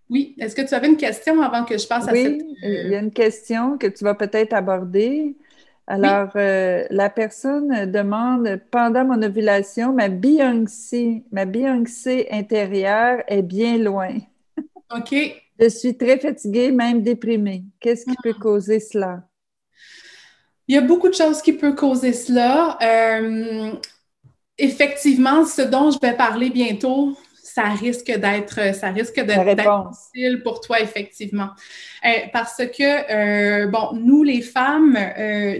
Oui. Est-ce que tu avais une question avant que je passe à cette... Oui, il y a une question que tu vas peut-être aborder. Alors, la personne demande, pendant mon ovulation, ma Beyoncé intérieure est bien loin. OK. Je suis très fatiguée, même déprimée. Qu'est-ce qui peut causer cela? Il y a beaucoup de choses qui peuvent causer cela. Effectivement, ce dont je vais parler bientôt, ça risque d'être difficile pour toi, effectivement. Parce que, nous, les femmes,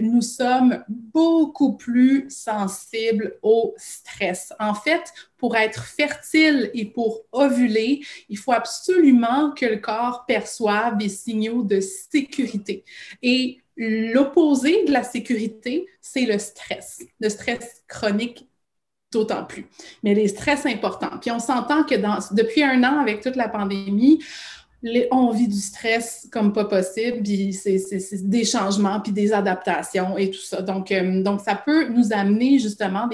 nous sommes beaucoup plus sensibles au stress. En fait, pour être fertile et pour ovuler, il faut absolument que le corps perçoive des signaux de sécurité. Et l'opposé de la sécurité, c'est le stress chronique d'autant plus. Mais les stress importants. Puis on s'entend que depuis 1 an, avec toute la pandémie, on vit du stress comme pas possible, puis c'est des changements, puis des adaptations et tout ça. Donc ça peut nous amener justement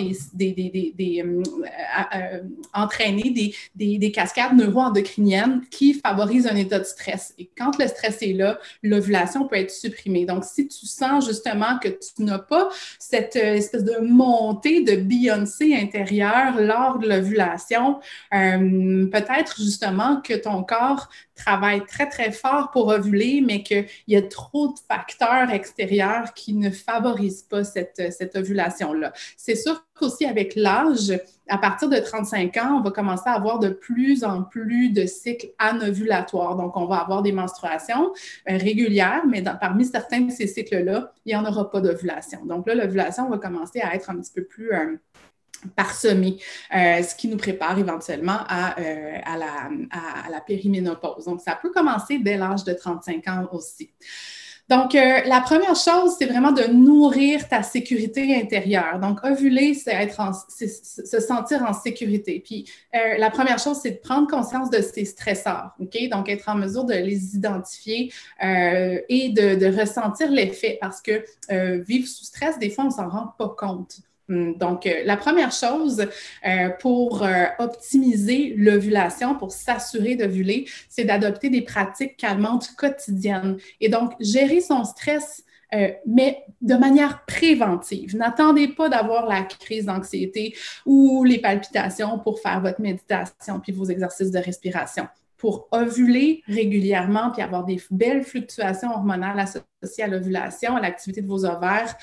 entraîner des cascades neuroendocriniennes qui favorisent un état de stress. Et quand le stress est là, l'ovulation peut être supprimée. Donc, si tu sens justement que tu n'as pas cette espèce de montée de Beyoncé intérieure lors de l'ovulation, peut-être justement que ton corps travaille très, très fort pour ovuler, mais qu'il y a trop de facteurs extérieurs qui ne favorisent pas cette ovulation-là. C'est sûr qu'aussi avec l'âge, à partir de 35 ans, on va commencer à avoir de plus en plus de cycles anovulatoires. Donc, on va avoir des menstruations régulières, mais parmi certains de ces cycles-là, il n'y en aura pas d'ovulation. Donc là, l'ovulation va commencer à être un petit peu plus parsemé, ce qui nous prépare éventuellement à la périménopause. Donc, ça peut commencer dès l'âge de 35 ans aussi. Donc, la première chose, c'est vraiment de nourrir ta sécurité intérieure. Donc, ovuler, c'est se sentir en sécurité. Puis, la première chose, c'est de prendre conscience de ces stresseurs, OK? Donc, être en mesure de les identifier et de ressentir l'effet parce que vivre sous stress, des fois, on ne s'en rend pas compte. Donc, la première chose pour optimiser l'ovulation, pour s'assurer d'ovuler, c'est d'adopter des pratiques calmantes quotidiennes. Et donc, gérer son stress, mais de manière préventive. N'attendez pas d'avoir la crise d'anxiété ou les palpitations pour faire votre méditation puis vos exercices de respiration. Pour ovuler régulièrement puis avoir des belles fluctuations hormonales associées à l'ovulation, à l'activité de vos ovaires,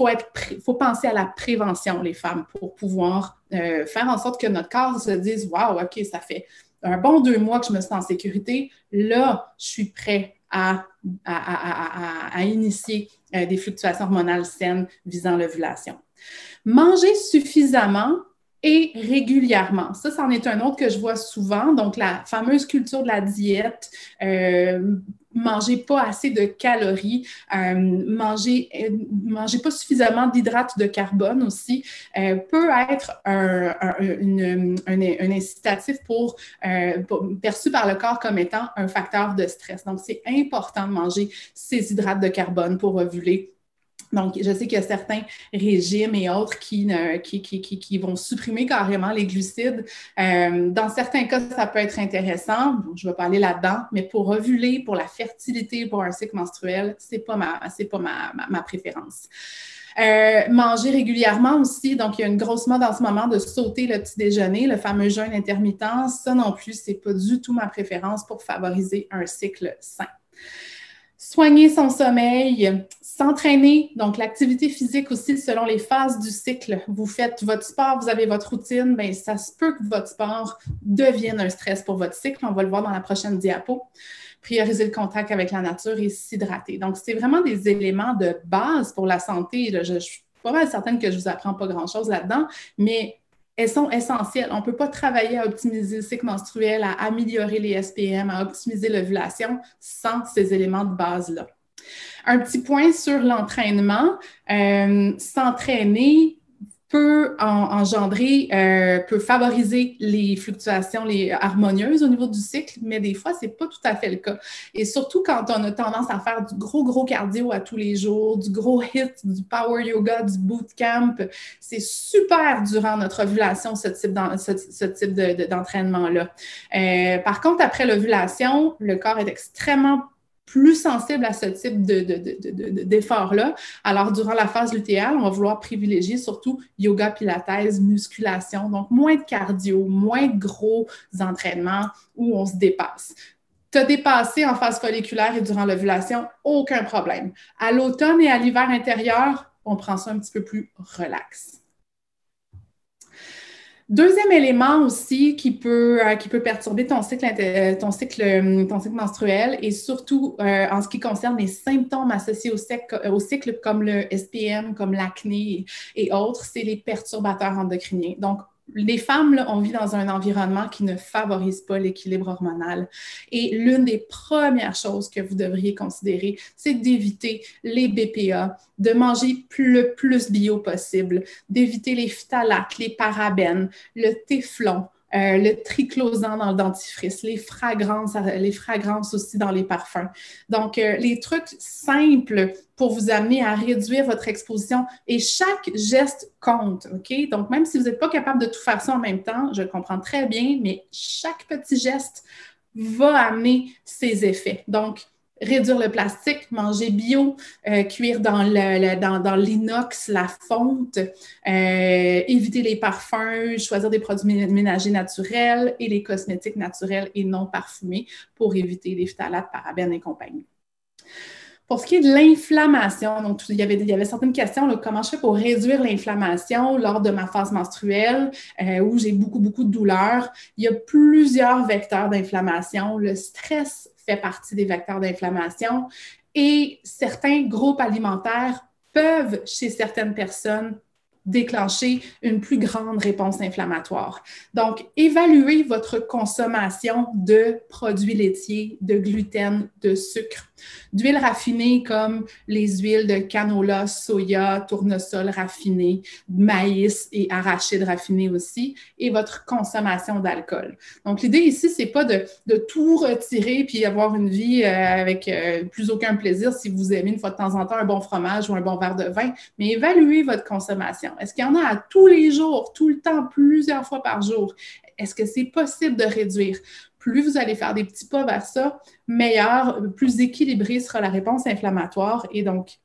il faut penser à la prévention, les femmes, pour pouvoir faire en sorte que notre corps se dise « Wow, OK, ça fait un bon 2 mois que je me sens en sécurité. Là, je suis prêt à initier des fluctuations hormonales saines visant l'ovulation. » Manger suffisamment et régulièrement. Ça, c'en est un autre que je vois souvent. Donc, la fameuse culture de la diète, manger pas assez de calories, manger pas suffisamment d'hydrates de carbone aussi, peut être un incitatif perçu par le corps comme étant un facteur de stress. Donc, c'est important de manger ces hydrates de carbone pour ovuler. Donc, je sais qu'il y a certains régimes et autres qui vont supprimer carrément les glucides. Dans certains cas, ça peut être intéressant. Bon, je ne vais pas aller là-dedans, mais pour ovuler, pour la fertilité, pour un cycle menstruel, c'est pas ma préférence. Manger régulièrement aussi. Donc, il y a une grosse mode en ce moment de sauter le petit déjeuner, le fameux jeûne intermittent. Ça non plus, c'est pas du tout ma préférence pour favoriser un cycle sain. Soigner son sommeil, s'entraîner, donc l'activité physique aussi selon les phases du cycle. Vous faites votre sport, vous avez votre routine, bien, ça se peut que votre sport devienne un stress pour votre cycle. On va le voir dans la prochaine diapo. Prioriser le contact avec la nature et s'hydrater. Donc, c'est vraiment des éléments de base pour la santé. Là, je suis pas mal certaine que je vous apprends pas grand-chose là-dedans, mais elles sont essentielles. On ne peut pas travailler à optimiser le cycle menstruel, à améliorer les SPM, à optimiser l'ovulation sans ces éléments de base-là. Un petit point sur l'entraînement. S'entraîner peut peut favoriser les fluctuations harmonieuses au niveau du cycle, mais des fois, ce n'est pas tout à fait le cas. Et surtout quand on a tendance à faire du gros cardio à tous les jours, du gros HIIT, du power yoga, du bootcamp, c'est super durant notre ovulation, ce type d'entraînement-là. Par contre, après l'ovulation, le corps est extrêmement plus sensible à ce type d'effort-là. Alors, durant la phase lutéale, on va vouloir privilégier surtout yoga, pilates, musculation, donc moins de cardio, moins de gros entraînements où on se dépasse. Te dépasser en phase folliculaire et durant l'ovulation, aucun problème. À l'automne et à l'hiver intérieur, on prend ça un petit peu plus relax. Deuxième élément aussi qui peut perturber ton cycle menstruel et surtout en ce qui concerne les symptômes associés au cycle comme le SPM, comme l'acné et autres, c'est les perturbateurs endocriniens. Donc, les femmes, là, on vit dans un environnement qui ne favorise pas l'équilibre hormonal. Et l'une des premières choses que vous devriez considérer, c'est d'éviter les BPA, de manger le plus bio possible, d'éviter les phtalates, les parabènes, le téflon, le triclosan dans le dentifrice, les fragrances aussi dans les parfums. Donc, les trucs simples pour vous amener à réduire votre exposition et chaque geste compte, OK? Donc, même si vous n'êtes pas capable de tout faire ça en même temps, je comprends très bien, mais chaque petit geste va amener ses effets. Donc, réduire le plastique, manger bio, cuire dans l'inox, la fonte, éviter les parfums, choisir des produits ménagers naturels et les cosmétiques naturels et non parfumés pour éviter les phtalates, parabènes et compagnie. Pour ce qui est de l'inflammation, donc il y avait certaines questions, là, comment je fais pour réduire l'inflammation lors de ma phase menstruelle où j'ai beaucoup de douleurs. Il y a plusieurs vecteurs d'inflammation. Le stress fait partie des vecteurs d'inflammation et certains groupes alimentaires peuvent, chez certaines personnes, déclencher une plus grande réponse inflammatoire. Donc, évaluez votre consommation de produits laitiers, de gluten, de sucre, d'huiles raffinées comme les huiles de canola, soya, tournesol raffiné, maïs et arachides raffinés aussi, et votre consommation d'alcool. Donc, l'idée ici, c'est pas de tout retirer puis avoir une vie avec plus aucun plaisir si vous aimez une fois de temps en temps un bon fromage ou un bon verre de vin, mais évaluez votre consommation. Est-ce qu'il y en a à tous les jours, tout le temps, plusieurs fois par jour? Est-ce que c'est possible de réduire? Plus vous allez faire des petits pas vers ça, meilleur, plus équilibrée sera la réponse inflammatoire et donc,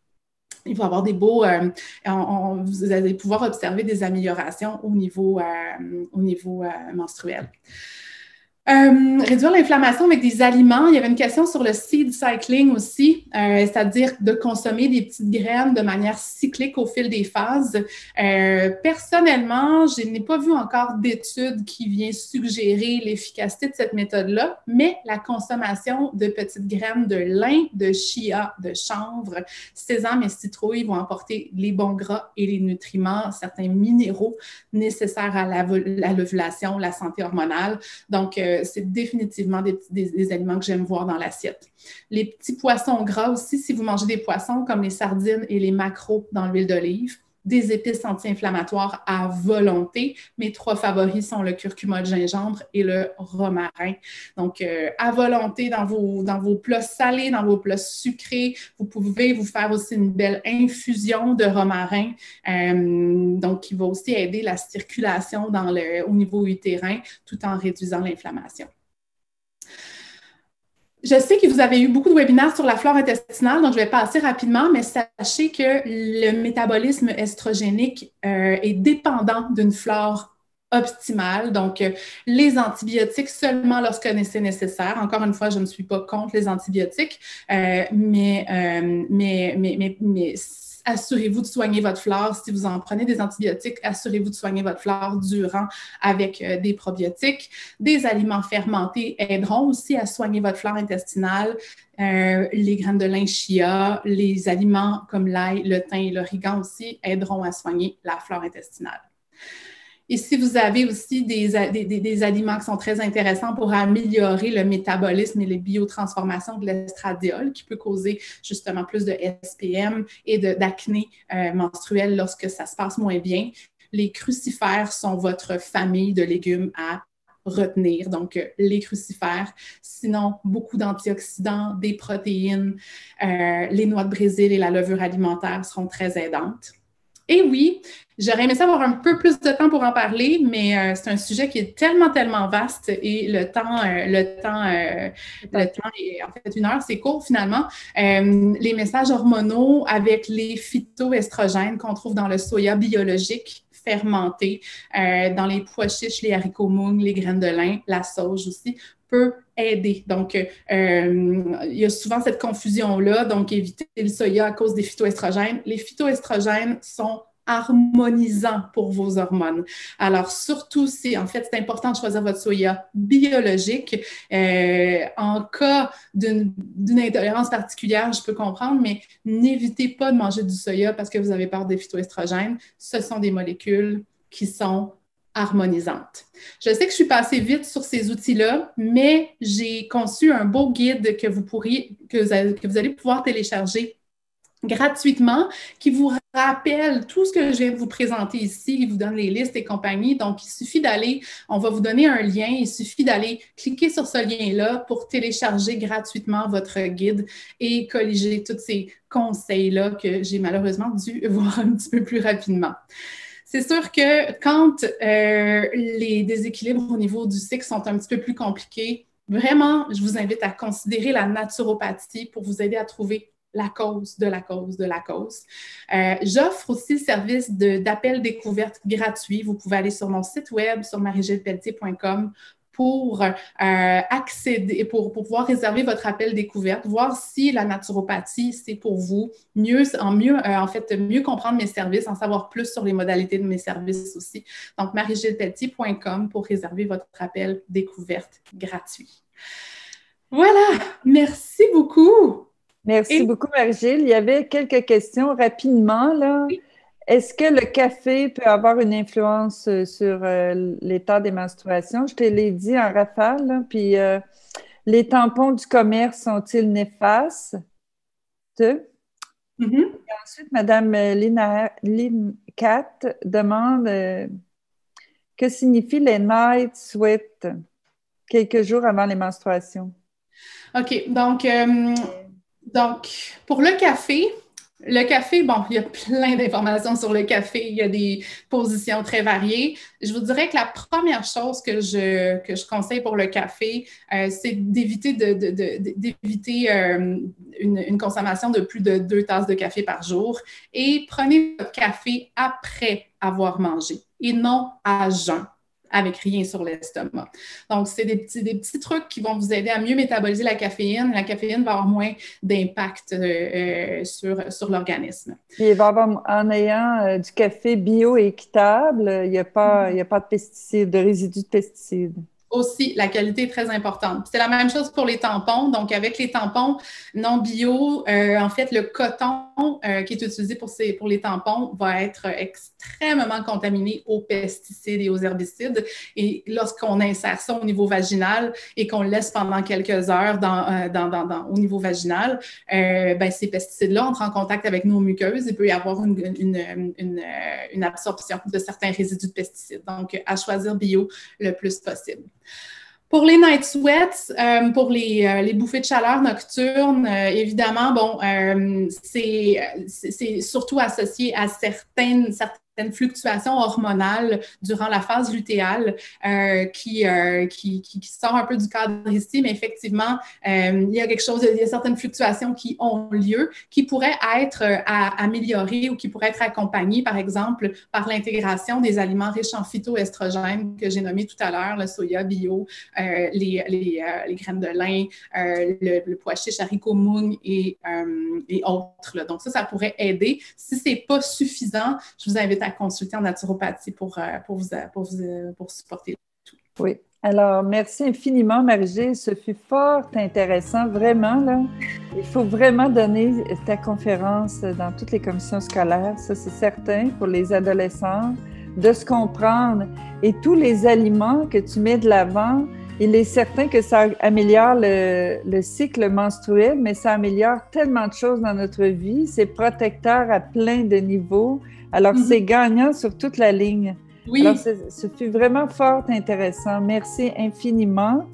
il va y avoir des beaux... vous allez pouvoir observer des améliorations au niveau menstruel. Réduire l'inflammation avec des aliments. Il y avait une question sur le seed cycling aussi, c'est-à-dire de consommer des petites graines de manière cyclique au fil des phases. Personnellement, je n'ai pas vu encore d'études qui viennent suggérer l'efficacité de cette méthode-là, mais la consommation de petites graines de lin, de chia, de chanvre, sésame et citrouille vont apporter les bons gras et les nutriments, certains minéraux nécessaires à l'ovulation, la santé hormonale. Donc, c'est définitivement des aliments que j'aime voir dans l'assiette. Les petits poissons gras aussi, si vous mangez des poissons comme les sardines et les maquereaux dans l'huile d'olive, des épices anti-inflammatoires à volonté. Mes 3 favoris sont le curcuma de gingembre et le romarin. Donc, à volonté dans vos plats salés, dans vos plats sucrés. Vous pouvez vous faire aussi une belle infusion de romarin, donc qui va aussi aider la circulation au niveau utérin tout en réduisant l'inflammation. Je sais que vous avez eu beaucoup de webinaires sur la flore intestinale, donc je vais passer rapidement, mais sachez que le métabolisme estrogénique est dépendant d'une flore optimale. Donc, les antibiotiques seulement lorsque c'est nécessaire. Encore une fois, je ne suis pas contre les antibiotiques, mais assurez-vous de soigner votre flore. Si vous en prenez des antibiotiques, assurez-vous de soigner votre flore durant avec des probiotiques. Des aliments fermentés aideront aussi à soigner votre flore intestinale. Les graines de lin chia, les aliments comme l'ail, le thym et l'origan aussi aideront à soigner la flore intestinale. Et si vous avez aussi des aliments qui sont très intéressants pour améliorer le métabolisme et les biotransformations de l'estradiol, qui peut causer justement plus de SPM et d'acné menstruelle lorsque ça se passe moins bien, les crucifères sont votre famille de légumes à retenir. Donc, les crucifères, sinon beaucoup d'antioxydants, des protéines, les noix de Brésil et la levure alimentaire seront très aidantes. Et oui, j'aurais aimé ça avoir un peu plus de temps pour en parler, mais c'est un sujet qui est tellement vaste et le temps est, en fait, 1 heure, c'est court finalement. Les messages hormonaux avec les phytoestrogènes qu'on trouve dans le soya biologique fermenté, dans les pois chiches, les haricots mung, les graines de lin, la sauge aussi, peut aider. Donc, il y a souvent cette confusion-là, donc éviter le soya à cause des phytoestrogènes. Les phytoestrogènes sont harmonisant pour vos hormones. Alors, surtout si, en fait, c'est important de choisir votre soya biologique. En cas d'une intolérance particulière, je peux comprendre, mais n'évitez pas de manger du soya parce que vous avez peur des phytoestrogènes. Ce sont des molécules qui sont harmonisantes. Je sais que je suis passée vite sur ces outils-là, mais j'ai conçu un beau guide que vous allez pouvoir télécharger gratuitement, qui vous rappelle tout ce que je viens de vous présenter ici, qui vous donne les listes et compagnie. Donc, il suffit d'aller, on va vous donner un lien, il suffit d'aller cliquer sur ce lien-là pour télécharger gratuitement votre guide et colliger tous ces conseils-là que j'ai malheureusement dû voir un petit peu plus rapidement. C'est sûr que quand les déséquilibres au niveau du cycle sont un petit peu plus compliqués, vraiment, je vous invite à considérer la naturopathie pour vous aider à trouver la cause de la cause de la cause. J'offre aussi le service d'appel découverte gratuit. Vous pouvez aller sur mon site web, sur marie-gilles-pelletier.com pour accéder, pour pouvoir réserver votre appel découverte, voir si la naturopathie, c'est pour vous, mieux comprendre mes services, en savoir plus sur les modalités de mes services aussi. Donc, marie-gilles-pelletier.com pour réserver votre appel découverte gratuit. Voilà, merci beaucoup. Merci beaucoup, Marie-Gilles. Il y avait quelques questions rapidement, là. Oui. Est-ce que le café peut avoir une influence sur l'état des menstruations? Je te l'ai dit en rafale, là. Puis les tampons du commerce sont-ils néfastes? Mm-hmm. Et ensuite, Mme Kat demande que signifient les night sweats quelques jours avant les menstruations? OK, donc pour le café, bon, il y a plein d'informations sur le café, il y a des positions très variées. Je vous dirais que la première chose que je conseille pour le café, c'est d'éviter une consommation de plus de 2 tasses de café par jour et prenez votre café après avoir mangé et non à jeun, avec rien sur l'estomac. Donc, c'est des petits trucs qui vont vous aider à mieux métaboliser la caféine. La caféine va avoir moins d'impact sur l'organisme. Et en ayant du café bio et équitable, il n'y a pas de pesticides, de résidus de pesticides. Aussi, la qualité est très importante. C'est la même chose pour les tampons. Donc, avec les tampons non bio, en fait, le coton qui est utilisé pour les tampons va être extrêmement contaminé aux pesticides et aux herbicides. Et lorsqu'on insère ça au niveau vaginal et qu'on le laisse pendant quelques heures au niveau vaginal, ces pesticides-là entrent en contact avec nos muqueuses. Il peut y avoir une absorption de certains résidus de pesticides. Donc, à choisir bio le plus possible. Pour les night sweats, pour les bouffées de chaleur nocturnes, évidemment, c'est surtout associé à certaines fluctuations hormonales durant la phase lutéale qui sort un peu du cadre ici, mais effectivement, il y a certaines fluctuations qui ont lieu, qui pourraient être améliorées ou qui pourraient être accompagnées, par exemple, par l'intégration des aliments riches en phytoestrogènes que j'ai nommés tout à l'heure, le soya bio, les graines de lin, le pois chiche, haricot mung et autres. Là. Donc ça pourrait aider. Si ce n'est pas suffisant, je vous invite à consulter en naturopathie pour supporter tout. Oui. Alors, merci infiniment, Marie-Gilles. Ce fut fort intéressant, vraiment. Là. Il faut vraiment donner ta conférence dans toutes les commissions scolaires, ça c'est certain, pour les adolescents, de se comprendre. Et tous les aliments que tu mets de l'avant, il est certain que ça améliore le cycle menstruel, mais ça améliore tellement de choses dans notre vie. C'est protecteur à plein de niveaux. Alors, c'est gagnant sur toute la ligne. Oui. Alors, ce fut vraiment fort intéressant. Merci infiniment.